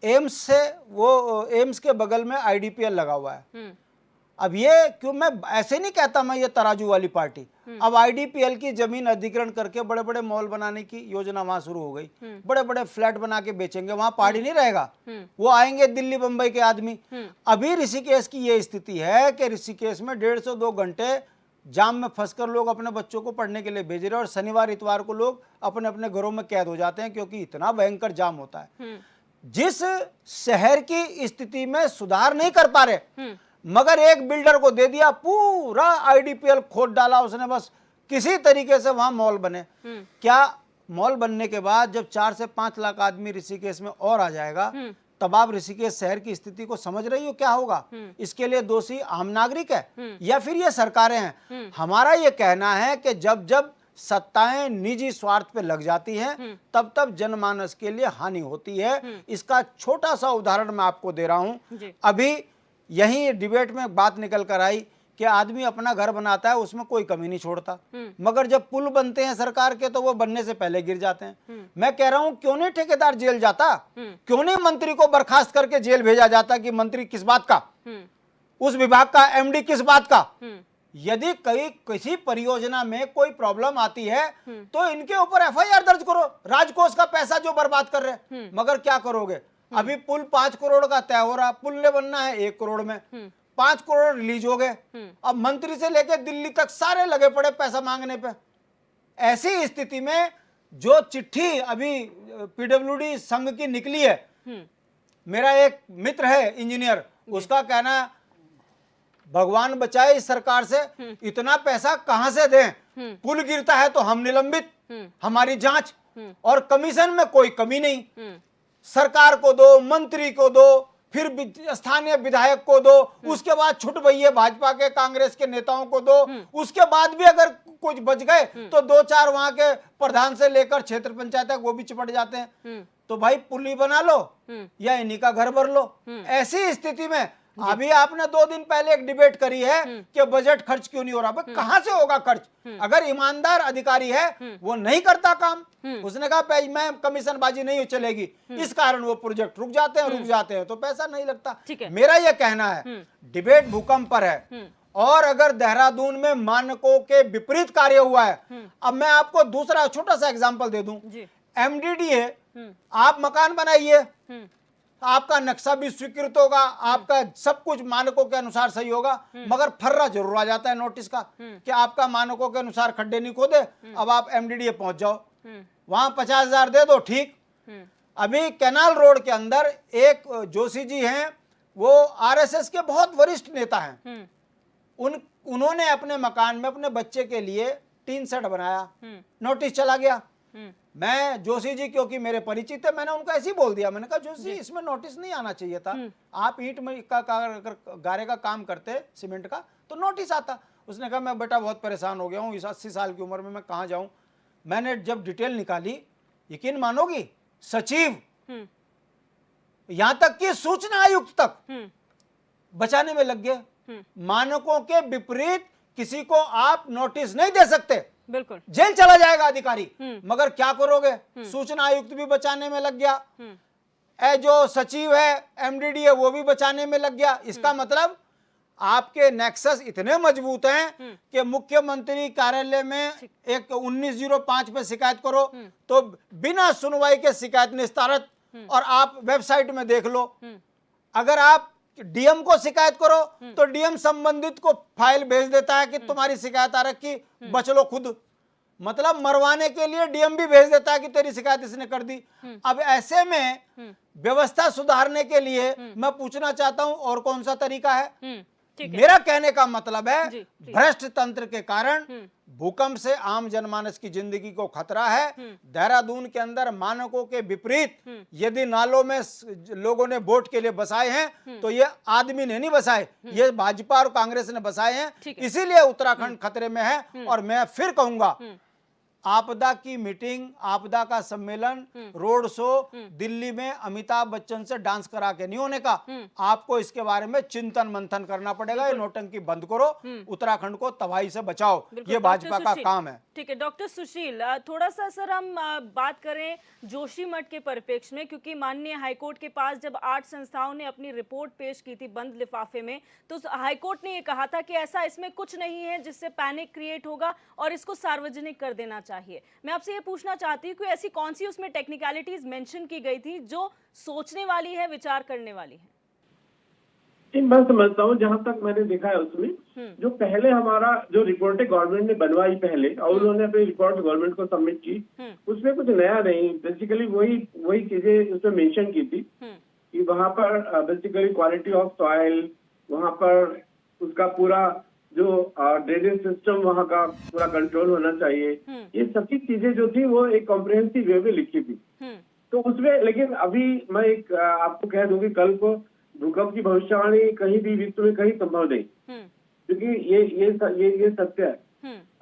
एम्स से वो एम्स के बगल में आईडीपीएल लगा हुआ है। अब ये क्यों, मैं ऐसे नहीं कहता मैं ये तराजू वाली पार्टी, अब आईडीपीएल की जमीन अधिग्रहण करके बड़े बड़े मॉल बनाने की योजना वहां शुरू हो गई, बड़े बड़े फ्लैट बना के बेचेंगे, वहां पहाड़ी नहीं रहेगा, वो आएंगे दिल्ली बंबई के आदमी। अभी ऋषिकेश की ये स्थिति है कि ऋषिकेश में 1.5 से 2 घंटे जाम में फंसकर लोग अपने बच्चों को पढ़ने के लिए भेज रहे हैं और शनिवार इतवार को लोग अपने अपने घरों में कैद हो जाते हैं क्योंकि इतना भयंकर जाम होता है। जिस शहर की स्थिति में सुधार नहीं कर पा रहे, मगर एक बिल्डर को दे दिया, पूरा आईडीपीएल खोद डाला उसने, बस किसी तरीके से वहां मॉल बने। क्या मॉल बनने के बाद जब 4 से 5 लाख आदमी ऋषिकेश में और आ जाएगा, तब आप ऋषिकेश शहर की स्थिति को समझ रही हो क्या होगा? इसके लिए दोषी आम नागरिक है या फिर ये सरकारें हैं? हमारा ये कहना है कि जब जब सत्ताएं निजी स्वार्थ पे लग जाती हैं, तब तब जनमानस के लिए हानि होती है। इसका छोटा सा उदाहरण मैं आपको दे रहा हूं। अभी यही डिबेट में बात निकल कर आई कि आदमी अपना घर बनाता है, उसमें कोई कमी नहीं छोड़ता, मगर जब पुल बनते हैं सरकार के तो वो बनने से पहले गिर जाते हैं। मैं कह रहा हूं, क्यों नहीं ठेकेदार जेल जाता? क्यों नहीं मंत्री को बर्खास्त करके जेल भेजा जाता कि मंत्री किस बात का, उस विभाग का एमडी किस बात का? यदि किसी परियोजना में कोई प्रॉब्लम आती है तो इनके ऊपर एफआईआर दर्ज करो, राजकोष का पैसा जो बर्बाद कर रहे हैं। मगर क्या करोगे? अभी पुल 5 करोड़ का तय हो रहा, पुल ने बनना है 1 करोड़ में, 5 करोड़ रिलीज हो गए। अब मंत्री से लेकर दिल्ली तक सारे लगे पड़े पैसा मांगने पे। ऐसी स्थिति में जो चिट्ठी अभी पीडब्ल्यूडी संघ की निकली है, मेरा एक मित्र है इंजीनियर, उसका कहना है भगवान बचाए इस सरकार से, इतना पैसा कहां से दें? पुल गिरता है तो हम निलंबित, हमारी जांच, और कमीशन में कोई कमी नहीं। सरकार को दो, मंत्री को दो, फिर स्थानीय विधायक को दो, उसके बाद छुट भइये भाजपा के कांग्रेस के नेताओं को दो, उसके बाद भी अगर कुछ बच गए तो 2-4 वहां के प्रधान से लेकर क्षेत्र पंचायत तक वो भी चिपट जाते हैं। तो भाई पुल ही बना लो या इन्हीं का घर भर लो। ऐसी स्थिति में अभी आपने 2 दिन पहले एक डिबेट करी है कि बजट खर्च क्यों नहीं हो रहा। भाई कहां से होगा खर्च? अगर ईमानदार अधिकारी है वो नहीं करता काम, उसने कहा मैं कमीशनबाजी नहीं चलेगी, इस कारण वो प्रोजेक्ट रुक जाते हैं तो पैसा नहीं लगता। मेरा यह कहना है डिबेट भूकंप पर है, और अगर देहरादून में मानकों के विपरीत कार्य हुआ है, अब मैं आपको दूसरा छोटा सा एग्जांपल दे दूं। एमडीडीए, आप मकान बनाइए, आपका नक्शा भी स्वीकृत होगा, आपका सब कुछ मानकों के अनुसार सही होगा, मगर फर्रा जरूर आ जाता है नोटिस का कि आपका मानकों के अनुसार खड्डे नहीं खोदे, अब आप एमडीडीए पहुंच जाओ, वहां 50,000 दे दो, ठीक। अभी कैनाल रोड के अंदर एक जोशी जी हैं, वो आरएसएस के बहुत वरिष्ठ नेता हैं, उन्होंने अपने मकान में अपने बच्चे के लिए टीन शेड बनाया, नोटिस चला गया। मैं जोशी जी क्योंकि मेरे परिचित है, मैंने उनको ऐसे ही बोल दिया, मैंने कहा जोशी जी इसमें नोटिस नहीं आना चाहिए था, आप ईंट में अगर गारे का काम करते सीमेंट का तो नोटिस आता। उसने कहा मैं बेटा बहुत परेशान हो गया हूँ, इस 80 साल की उम्र में मैं कहाँ जाऊँ। मैंने जब डिटेल निकाली, यकीन मानोगी, सचिव यहां तक कि सूचना आयुक्त तक बचाने में लग गए। मानकों के विपरीत किसी को आप नोटिस नहीं दे सकते, बिल्कुल जेल चला जाएगा अधिकारी, मगर क्या करोगे, सूचना आयुक्त भी बचाने में लग गया, जो सचिव है एमडीडी है वो भी बचाने में लग गया। इसका मतलब आपके नेक्सस इतने मजबूत हैं कि मुख्यमंत्री कार्यालय में एक 1905 पे शिकायत करो तो बिना सुनवाई के शिकायत निस्तारित, और आप वेबसाइट में देख लो, अगर आप डीएम को शिकायत करो तो डीएम संबंधित को फाइल भेज देता है कि तुम्हारी शिकायत आ रखी, बच लो खुद। मतलब मरवाने के लिए डीएम भी भेज देता है कि तेरी शिकायत इसने कर दी। अब ऐसे में व्यवस्था सुधारने के लिए मैं पूछना चाहता हूं और कौन सा तरीका है? मेरा कहने का मतलब है भ्रष्ट तंत्र के कारण भूकंप से आम जनमानस की जिंदगी को खतरा है। देहरादून के अंदर मानकों के विपरीत यदि नालों में लोगों ने वोट के लिए बसाए हैं तो ये आदमी ने नहीं बसाए, ये भाजपा और कांग्रेस ने बसाए हैं, इसीलिए उत्तराखंड खतरे में है। और मैं फिर कहूंगा, आपदा की मीटिंग, आपदा का सम्मेलन, रोड शो दिल्ली में अमिताभ बच्चन से डांस करा के नहीं होने का। आपको इसके बारे में चिंतन मंथन करना पड़ेगा। ये नौटंकी बंद करो, उत्तराखंड को तबाही से बचाओ, ये भाजपा का काम है। ठीक है डॉक्टर सुशील, थोड़ा सा सर हम बात करें जोशीमठ के परिप्रेक्ष्य में, क्योंकि माननीय हाईकोर्ट के पास जब 8 संस्थाओं ने अपनी रिपोर्ट पेश की थी बंद लिफाफे में, तो हाईकोर्ट ने ये कहा था कि ऐसा इसमें कुछ नहीं है जिससे पैनिक क्रिएट होगा और इसको सार्वजनिक कर देना चाहिए। मैं आपसे ये पूछना चाहती हूँ कि ऐसी कौन सी उसमें टेक्निकलिटीज मेंशन की गई थी जो सोचने वाली है, विचार करने वाली है? मैं समझता हूँ, जहां तक मैंने देखा है उसमें जो पहले हमारा जो रिपोर्टें गवर्नमेंट ने बनवाई पहले और उन्होंने अपनी रिपोर्ट गवर्नमेंट को सबमिट की, उसमें कुछ नया नहीं, बेसिकली वही चीजें उसमें मेंशन की थी कि वहां पर बेसिकली क्वालिटी ऑफ सॉइल, वहां पर उसका पूरा जो ड्रेनेज सिस्टम वहां का पूरा कंट्रोल होना चाहिए। ये सभी चीजें जो थी वो एक कॉम्प्रिहेंसिव वे में लिखी थी। तो उसमें, लेकिन अभी मैं एक आपको कह दूं कि कल को भूकंप की भविष्यवाणी कहीं भी विश्व में कहीं संभव नहीं, क्योंकि ये सत्य है।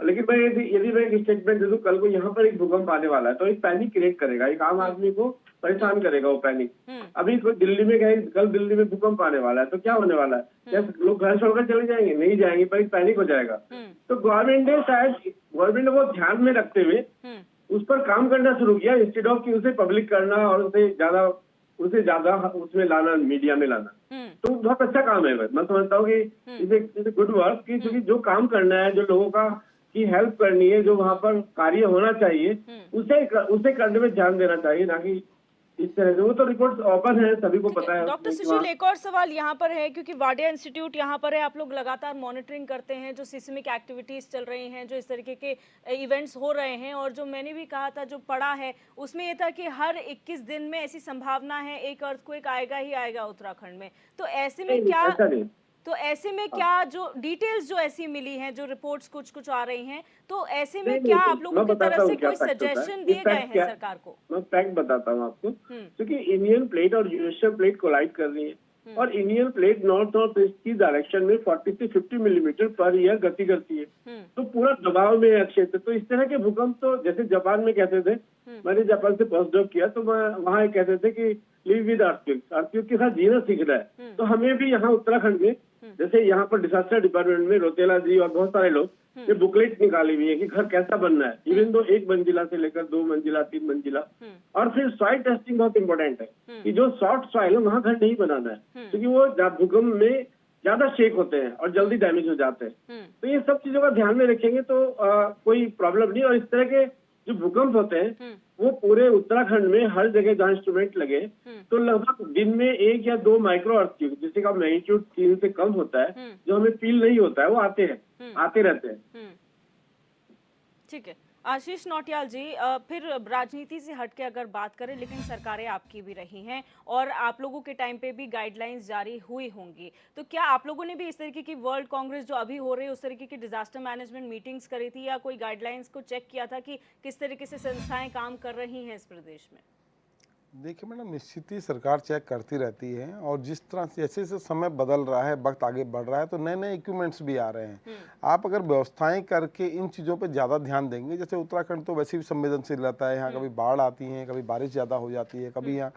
लेकिन मैं यदि मैं एक स्टेटमेंट दे दूं, कल को यहाँ पर एक भूकंप आने वाला है तो एक पैनिक क्रिएट करेगा, एक आम आदमी को परेशान करेगा वो पैनिक। अभी दिल्ली में गए, कल दिल्ली में भूकंप आने वाला है तो क्या होने वाला है? क्या लोग घर छोड़कर चले जाएंगे? नहीं जाएंगे, पर एक पैनिक हो जाएगा। तो गवर्नमेंट ने वो ध्यान में रखते हुए उस पर काम करना शुरू किया, इंस्टेड ऑफ कि उसे पब्लिक करना और उसे ज्यादा उसमें लाना, मीडिया में लाना। तो बहुत अच्छा काम है। मैं समझता हूँ कि इसे गुड वर्क की, क्योंकि जो काम करना है, जो लोगों का की हेल्प करनी है, जो वहाँ पर कार्य होना चाहिए, उसे करने में ध्यान देना चाहिए, ना कि इस तरह से। वो तो रिपोर्ट ओपन है, सभी को पता है। डॉक्टर सुशील, एक और सवाल यहाँ पर है, क्योंकि वाडिया इंस्टीट्यूट यहाँ पर है, आप लोग लगातार मॉनिटरिंग करते हैं जो सिस्मिक एक्टिविटीज चल रही हैं, जो इस तरीके के इवेंट्स हो रहे हैं, और जो मैंने भी कहा था जो पढ़ा है उसमें ये था कि हर 21 दिन में ऐसी संभावना है एक अर्थक्वेक आएगा ही आएगा उत्तराखंड में। तो ऐसे में क्या जो डिटेल्स जो ऐसी मिली हैं, जो रिपोर्ट्स कुछ आ रही हैं, तो ऐसे में क्या आप लोगों की तरफ से कोई सजेशन दिए गए हैं सरकार को? मैं फैक्ट बताता हूँ आपको, क्योंकि इंडियन प्लेट और यूरेशियन प्लेट कोलाइड कर रही है और इंडियन प्लेट नॉर्थ ईस्ट की डायरेक्शन में 40 से 50 मिलीमीटर पर ईयर गति करती है। तो पूरा दबाव में है क्षेत्र। तो इस तरह के भूकंप तो जैसे जापान में कहते थे, मैंने जापान से पोस्ट डॉक किया तो वहाँ कहते थे कि लिव विद अर्थक्वेक के साथ जीना सीख रहा है। तो हमें भी यहाँ उत्तराखंड में, जैसे यहाँ पर डिजास्टर डिपार्टमेंट में रोतेला जी और बहुत सारे लोग ये बुकलेट निकाली हुई है कि घर कैसा बनना है, इवन दो 1 मंजिला से लेकर 2 मंजिला 3 मंजिला। और फिर सॉइल टेस्टिंग बहुत इंपॉर्टेंट है कि जो सॉफ्ट सॉइल है वहाँ घर नहीं बनाना है, क्योंकि वो भूकंप में ज्यादा शेक होते हैं और जल्दी डैमेज हो जाते हैं। तो ये सब चीजों का ध्यान में रखेंगे तो कोई प्रॉब्लम नहीं। और इस तरह के जो भूकंप होते हैं वो पूरे उत्तराखंड में हर जगह जहाँ इंस्ट्रूमेंट लगे तो लगभग दिन में 1 या 2 माइक्रो अर्थक्वेक, जिससे का मैग्नीट्यूड 3 से कम होता है, जो हमें फील नहीं होता है, वो आते रहते हैं। ठीक है आशीष नौटियाल जी, फिर राजनीति से हटके अगर बात करें, लेकिन सरकारें आपकी भी रही हैं और आप लोगों के टाइम पे भी गाइडलाइंस जारी हुई होंगी, तो क्या आप लोगों ने भी इस तरीके की वर्ल्ड कांग्रेस जो अभी हो रही है उस तरीके की डिजास्टर मैनेजमेंट मीटिंग्स करी थी, या कोई गाइडलाइंस को चेक किया था कि किस तरीके से संस्थाएं काम कर रही हैं इस प्रदेश में? देखिए मैडम, निश्चित ही सरकार चेक करती रहती है, और जिस तरह से जैसे जैसे समय बदल रहा है, वक्त आगे बढ़ रहा है, तो नए नए इक्विपमेंट्स भी आ रहे हैं। आप अगर व्यवस्थाएं करके इन चीज़ों पे ज़्यादा ध्यान देंगे, जैसे उत्तराखंड तो वैसे भी संवेदनशील रहता है, यहाँ कभी बाढ़ आती है, कभी बारिश ज़्यादा हो जाती है, कभी यहाँ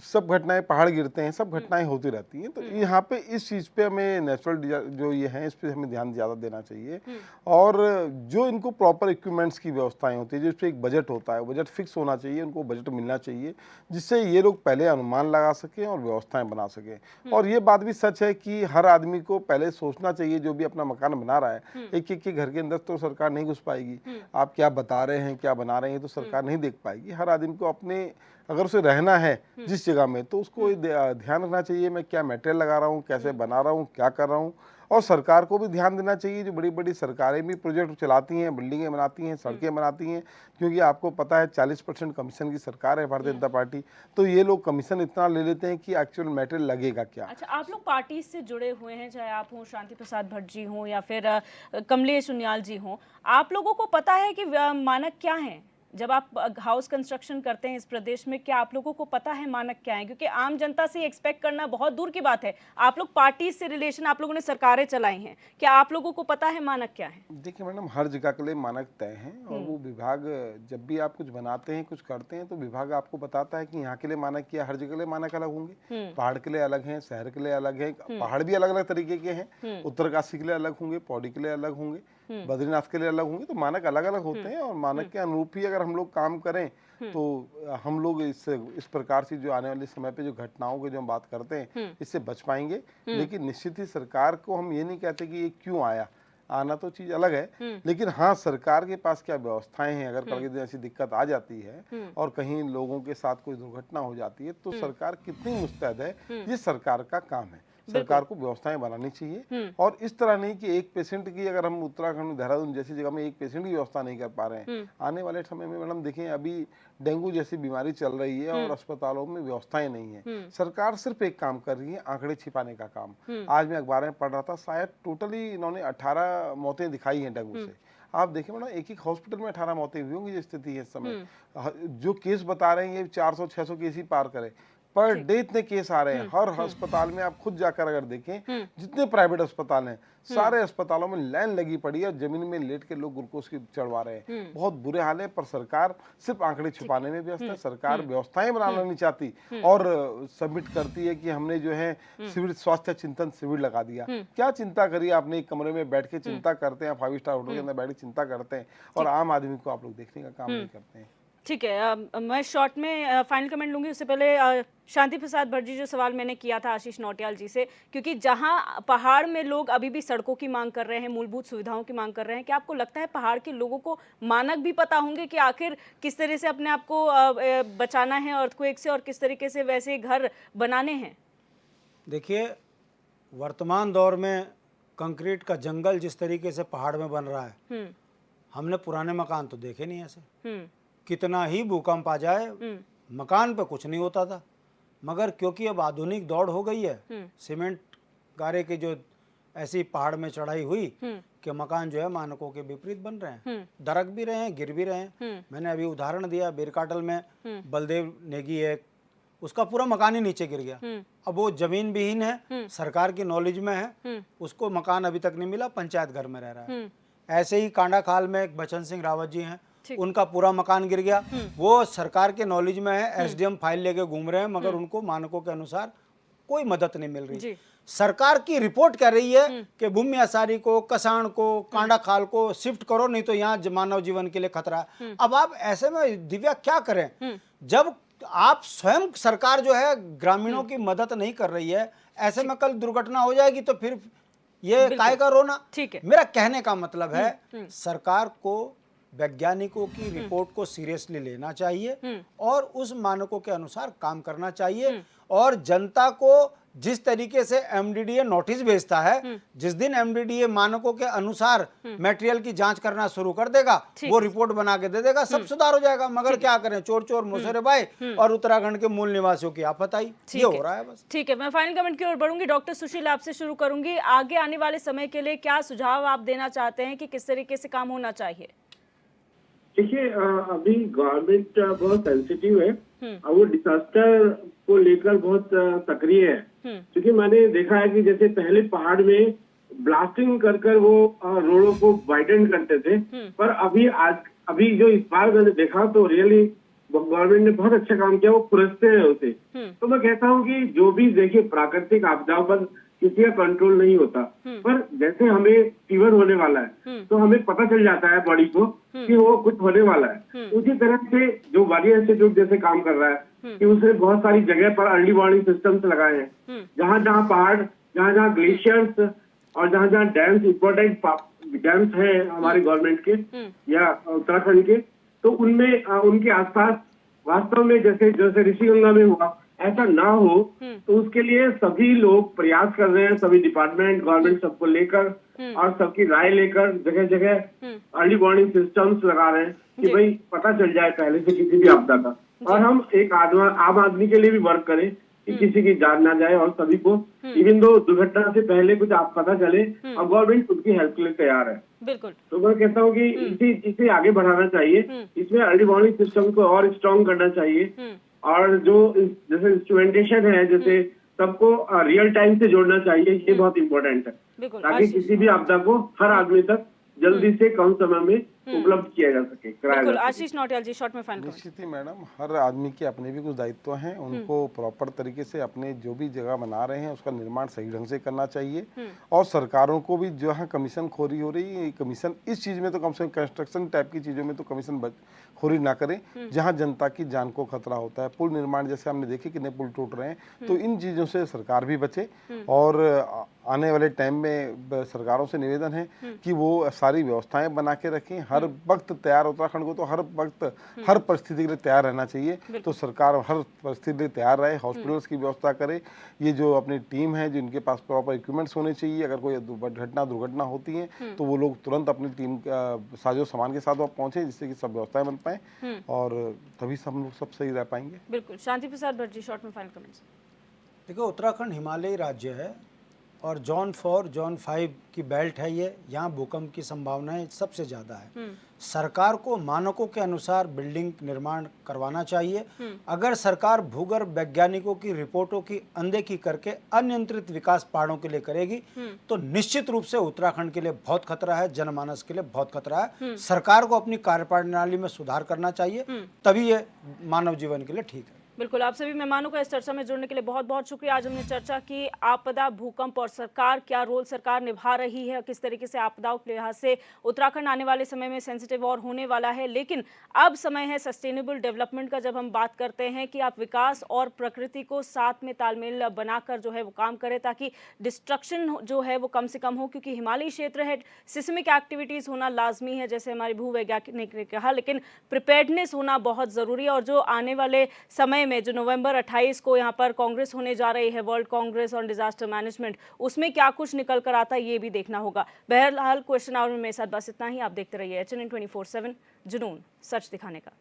सब घटनाएं, पहाड़ गिरते हैं, सब घटनाएं होती रहती हैं। तो यहाँ पे इस चीज़ पे हमें नेचुरल जो ये हैं इस पे हमें ध्यान ज़्यादा देना चाहिए। और जो इनको प्रॉपर इक्विपमेंट्स की व्यवस्थाएं होती है, जिस पे एक बजट होता है, बजट फिक्स होना चाहिए, उनको बजट मिलना चाहिए, जिससे ये लोग पहले अनुमान लगा सकें और व्यवस्थाएं बना सकें। और ये बात भी सच है कि हर आदमी को पहले सोचना चाहिए, जो भी अपना मकान बना रहा है, एक एक के घर के अंदर तो सरकार नहीं घुस पाएगी। आप क्या बता रहे हैं, क्या बना रहे हैं, तो सरकार नहीं देख पाएगी। हर आदमी को अपने, अगर उसे रहना है जिस जगह में, तो उसको ध्यान रखना चाहिए मैं क्या मटेरियल लगा रहा हूँ, कैसे बना रहा हूँ, क्या कर रहा हूँ। और सरकार को भी ध्यान देना चाहिए, जो बड़ी बड़ी सरकारें भी प्रोजेक्ट चलाती हैं, बिल्डिंगें बनाती हैं, सड़कें बनाती हैं, क्योंकि आपको पता है 40% कमीशन की सरकार है भारतीय जनता पार्टी, तो ये लोग कमीशन इतना ले लेते हैं कि एक्चुअल मटेरियल लगेगा क्या। अच्छा, आप लोग पार्टी से जुड़े हुए हैं, चाहे आप हों शांति प्रसाद भट्ट जी हों या फिर कमलेश उनियाल जी हों, आप लोगों को पता है कि मानक क्या है जब आप हाउस कंस्ट्रक्शन करते हैं इस प्रदेश में? क्या आप लोगों को पता है मानक क्या है? क्योंकि आम जनता से एक्सपेक्ट करना बहुत दूर की बात है। आप लोग पार्टी से रिलेशन, आप लोगों ने सरकारें चलाई हैं, क्या आप लोगों को पता है मानक क्या है? देखिए मैडम, हर जगह के लिए मानक तय हैं, और वो विभाग जब भी आप कुछ बनाते हैं, कुछ करते हैं, तो विभाग आपको बताता है कि यहाँ के लिए मानक क्या, हर जगह के लिए मानक अलग होंगे। पहाड़ के लिए अलग हैं, शहर के लिए अलग है, पहाड़ भी अलग अलग तरीके के हैं, उत्तरकाशी के लिए अलग होंगे, पौड़ी के लिए अलग होंगे, बद्रीनाथ के लिए अलग होंगे। तो मानक अलग अलग होते हैं, और मानक के अनुरूप ही अगर हम लोग काम करें तो हम लोग इस प्रकार से जो आने वाले समय पे जो घटनाओं की जो हम बात करते हैं, इससे बच पाएंगे। लेकिन निश्चित ही सरकार को हम ये नहीं कहते कि ये क्यों आया, आना तो चीज अलग है, लेकिन हाँ, सरकार के पास क्या व्यवस्थाएं हैं। अगर कल के दिन ऐसी दिक्कत आ जाती है और कहीं लोगों के साथ कोई दुर्घटना हो जाती है, तो सरकार कितनी मुस्तैद है, ये सरकार का काम है। सरकार को व्यवस्थाएं बनानी चाहिए, और इस तरह नहीं कि एक पेशेंट की, अगर हम उत्तराखंड में देहरादून जैसी जगह में एक पेशेंट की व्यवस्था नहीं कर पा रहे हैं, आने वाले समय में मैडम देखें, अभी डेंगू जैसी बीमारी चल रही है और अस्पतालों में व्यवस्थाएं नहीं है। सरकार सिर्फ एक काम कर रही है, आंकड़े छिपाने का काम। आज मैं अखबार में पढ़ रहा था, शायद टोटली इन्होंने 18 मौतें दिखाई हैं डेंगू से। आप देखिए मैडम, एक एक हॉस्पिटल में 18 मौतें हुई होंगी, जो स्थिति है इस समय। जो केस बता रहे हैं ये 400-600 केस ही पार करे, पर डे इतने केस आ रहे हैं। हर अस्पताल में आप खुद जाकर अगर देखें, जितने प्राइवेट अस्पताल हैं, सारे अस्पतालों में लाइन लगी पड़ी है, जमीन में लेट के लोग ग्लूकोज की चढ़वा रहे हैं। बहुत बुरे हाल है, पर सरकार सिर्फ आंकड़े छुपाने में व्यस्त है। सरकार व्यवस्थाएं बनाना नहीं चाहती, और सबमिट करती है कि हमने जो है शिविर, स्वास्थ्य चिंतन शिविर लगा दिया। क्या चिंता करिए, आपने एक कमरे में बैठ के चिंता करते हैं, 5 स्टार होटल के अंदर बैठ के चिंता करते हैं, और आम आदमी को आप लोग देखने का काम नहीं करते हैं। ठीक है, मैं शॉर्ट में फाइनल कमेंट लूंगी, उससे पहले शांति प्रसाद भट्ट जी, जो सवाल मैंने किया था आशीष नौटियाल जी से, क्योंकि जहां पहाड़ में लोग अभी भी सड़कों की मांग कर रहे हैं, मूलभूत सुविधाओं की मांग कर रहे हैं, क्या आपको लगता है पहाड़ के लोगों को मानक भी पता होंगे कि आखिर किस तरह से अपने आप को बचाना है अर्थक्वेक से, और किस तरीके से वैसे घर बनाने हैं? देखिए, वर्तमान दौर में कंक्रीट का जंगल जिस तरीके से पहाड़ में बन रहा है, हमने पुराने मकान तो देखे नहीं ऐसे। कितना ही भूकंप आ जाए, मकान पे कुछ नहीं होता था, मगर क्योंकि अब आधुनिक दौड़ हो गई है, सीमेंट गारे की जो ऐसी पहाड़ में चढ़ाई हुई कि मकान जो है मानकों के विपरीत बन रहे हैं, दरक भी रहे हैं, गिर भी रहे हैं। मैंने अभी उदाहरण दिया, बेरकाटल में बलदेव नेगी है, उसका पूरा मकान ही नीचे गिर गया। अब वो जमीन विहीन है, सरकार की नॉलेज में है, उसको मकान अभी तक नहीं मिला, पंचायत घर में रह रहा है। ऐसे ही कांडा खाल में एक बचन सिंह रावत जी हैं, उनका पूरा मकान गिर गया। वो सरकार के नॉलेज में है, एसडीएम फाइल लेके घूम रहे हैं, मगर उनको मानकों के अनुसार कोई मदद नहीं मिल रही। सरकार की रिपोर्ट कह रही है कि भूमि आसारी को, कसाण को, कांडा खाल को शिफ्ट करो, नहीं तो यहाँ मानव जीवन के लिए खतरा है। अब आप ऐसे में दिव्या क्या करें जब आप स्वयं सरकार जो है ग्रामीणों की मदद नहीं कर रही है? ऐसे में कल दुर्घटना हो जाएगी तो फिर ये काय का रोना। ठीक है, मेरा कहने का मतलब है सरकार को वैज्ञानिकों की रिपोर्ट को सीरियसली लेना चाहिए और उस मानकों के अनुसार काम करना चाहिए। और जनता को जिस तरीके से एमडीडीए नोटिस भेजता है, जिस दिन एमडीडीए मानकों के अनुसार मटेरियल की जांच करना शुरू कर देगा, वो रिपोर्ट बना के दे देगा, सब सुधार हो जाएगा। मगर क्या करें, चोर चोर मुसरे भाई और उत्तराखंड के मूल निवासियों की आफत आई, ये हो रहा है बस। ठीक है, मैं फाइनल कमेंट की ओर बढ़ूंगी। डॉक्टर सुशील, आपसे शुरू करूंगी। आगे आने वाले समय के लिए क्या सुझाव आप देना चाहते हैं कि किस तरीके से काम होना चाहिए? देखिए, अभी गवर्नमेंट बहुत सेंसिटिव है और वो डिजास्टर को लेकर बहुत सक्रिय है। क्योंकि मैंने देखा है कि जैसे पहले पहाड़ में ब्लास्टिंग कर कर वो रोडों को वाइडन करते थे, पर अभी जो इस बार मैंने देखा तो रियली गवर्नमेंट ने बहुत अच्छा काम किया, वो खुरसते हैं उसे। तो मैं कहता हूँ कि जो भी देखिए प्राकृतिक आपदाओं पर किसी का कंट्रोल नहीं होता, पर जैसे हमें फीवर होने वाला है तो हमें पता चल जाता है बॉडी को कि वो कुछ होने वाला है। उसी तरह से जो वारियर इंस्टीट्यूट जैसे काम कर रहा है कि उसने बहुत सारी जगह पर अर्ली वार्निंग सिस्टम्स लगाए हैं, जहाँ जहाँ पहाड़, जहाँ जहाँ ग्लेशियर्स और जहाँ जहाँ डैम्स, इम्पोर्टेंट डैम्स है हमारे गवर्नमेंट के या उत्तराखंड के, तो उनमें उनके आसपास वास्तव में जैसे जैसे ऋषिगंगा में हुआ ऐसा ना हो, तो उसके लिए सभी लोग प्रयास कर रहे हैं, सभी डिपार्टमेंट, गवर्नमेंट सबको लेकर और सबकी राय लेकर जगह जगह अर्ली वार्निंग सिस्टम्स लगा रहे हैं कि भाई पता चल जाए पहले से किसी भी आपदा का, और हम एक आम आदमी के लिए भी वर्क करें कि किसी की जान ना जाए और सभी को इवन दो दुर्घटना से पहले कुछ आप पता चले और गवर्नमेंट उसकी हेल्प के लिए तैयार है। बिल्कुल। तो मैं कहता हूँ कि इसे आगे बढ़ाना चाहिए, इसमें अर्ली वार्निंग सिस्टम को और स्ट्रॉन्ग करना चाहिए और जो जैसे इंस्ट्रूमेंटेशन है जैसे सबको रियल टाइम से जोड़ना चाहिए, ये बहुत इम्पोर्टेंट है ताकि किसी भी आपदा को हर आदमी तक जल्दी से कम समय में उपलब्ध किया जा सके, कराया जा सके। आशीष नौटियाल जी, शॉर्ट में फाइनल कमेंट। निश्चित ही मैडम, हर आदमी के अपने भी कुछ दायित्व हैं, उनको प्रॉपर तरीके से अपने जो भी जगह बना रहे हैं उसका निर्माण सही ढंग से करना चाहिए। और सरकारों को भी जहाँ कमीशन खोरी हो रही है, कमीशन इस चीज़ में तो कम से कम कंस्ट्रक्शन टाइप की चीज़ों में तो कमीशन खोरी ना करें जहाँ जनता की जान को खतरा होता है। पुल निर्माण जैसे हमने देखे कितने पुल टूट रहे हैं, तो इन चीज़ों से सरकार भी बचे। और आने वाले टाइम में सरकारों से निवेदन है कि वो सारी व्यवस्थाएं बना के रखें, हर वक्त तैयार, उत्तराखंड को तो हर वक्त हर परिस्थिति के लिए तैयार रहना चाहिए। तो सरकार हर परिस्थिति के लिए तैयार रहे, हॉस्पिटल्स की व्यवस्था करे, ये जो अपनी टीम है जिनके पास प्रॉपर इक्विपमेंट्स होने चाहिए, अगर कोई दुर्घटना होती है तो वो लोग तुरंत अपनी टीम साजो सामान के साथ वहाँ पहुंचे जिससे कि सब व्यवस्थाएं बन पाए और तभी हम लोग सब सही रह पाएंगे। बिल्कुल। शांति प्रसाद भट्ट जी, शॉर्ट में फाइनल कमेंट्स। देखो, उत्तराखंड हिमालयी राज्य है और जोन 4, जोन 5 की बेल्ट है ये, यहाँ भूकंप की संभावनाएं सबसे ज़्यादा है। सरकार को मानकों के अनुसार बिल्डिंग निर्माण करवाना चाहिए। अगर सरकार भूगर्भ वैज्ञानिकों की रिपोर्टों की अनदेखी करके अनियंत्रित विकास पहाड़ों के लिए करेगी तो निश्चित रूप से उत्तराखंड के लिए बहुत खतरा है, जनमानस के लिए बहुत खतरा है। सरकार को अपनी कार्यप्रणाली में सुधार करना चाहिए, तभी ये मानव जीवन के लिए ठीक है। बिल्कुल। आप सभी मेहमानों का इस चर्चा में जुड़ने के लिए बहुत बहुत शुक्रिया। आज हमने चर्चा की आपदा, भूकंप और सरकार, क्या रोल सरकार निभा रही है, किस तरीके से आपदाओं के लिहाज से उत्तराखंड आने वाले समय में सेंसिटिव और होने वाला है। लेकिन अब समय है सस्टेनेबल डेवलपमेंट का, जब हम बात करते हैं कि आप विकास और प्रकृति को साथ में तालमेल बनाकर जो है वो काम करें ताकि डिस्ट्रक्शन जो है वो कम से कम हो, क्योंकि हिमालयी क्षेत्र है, सिस्मिक एक्टिविटीज़ होना लाजमी है जैसे हमारी भूवैज्ञानिक ने कहा, लेकिन प्रिपेयर्डनेस होना बहुत ज़रूरी है। और जो आने वाले समय में जो नवंबर 28 को यहाँ पर कांग्रेस होने जा रही है, world Congress on disaster management, उसमें क्या कुछ निकल कर आता है ये भी देखना होगा। बहरहाल क्वेश्चन आवर में मेरे साथ बस इतना ही। आप देखते रहिए HNN 24/7, जुनून सच दिखाने का।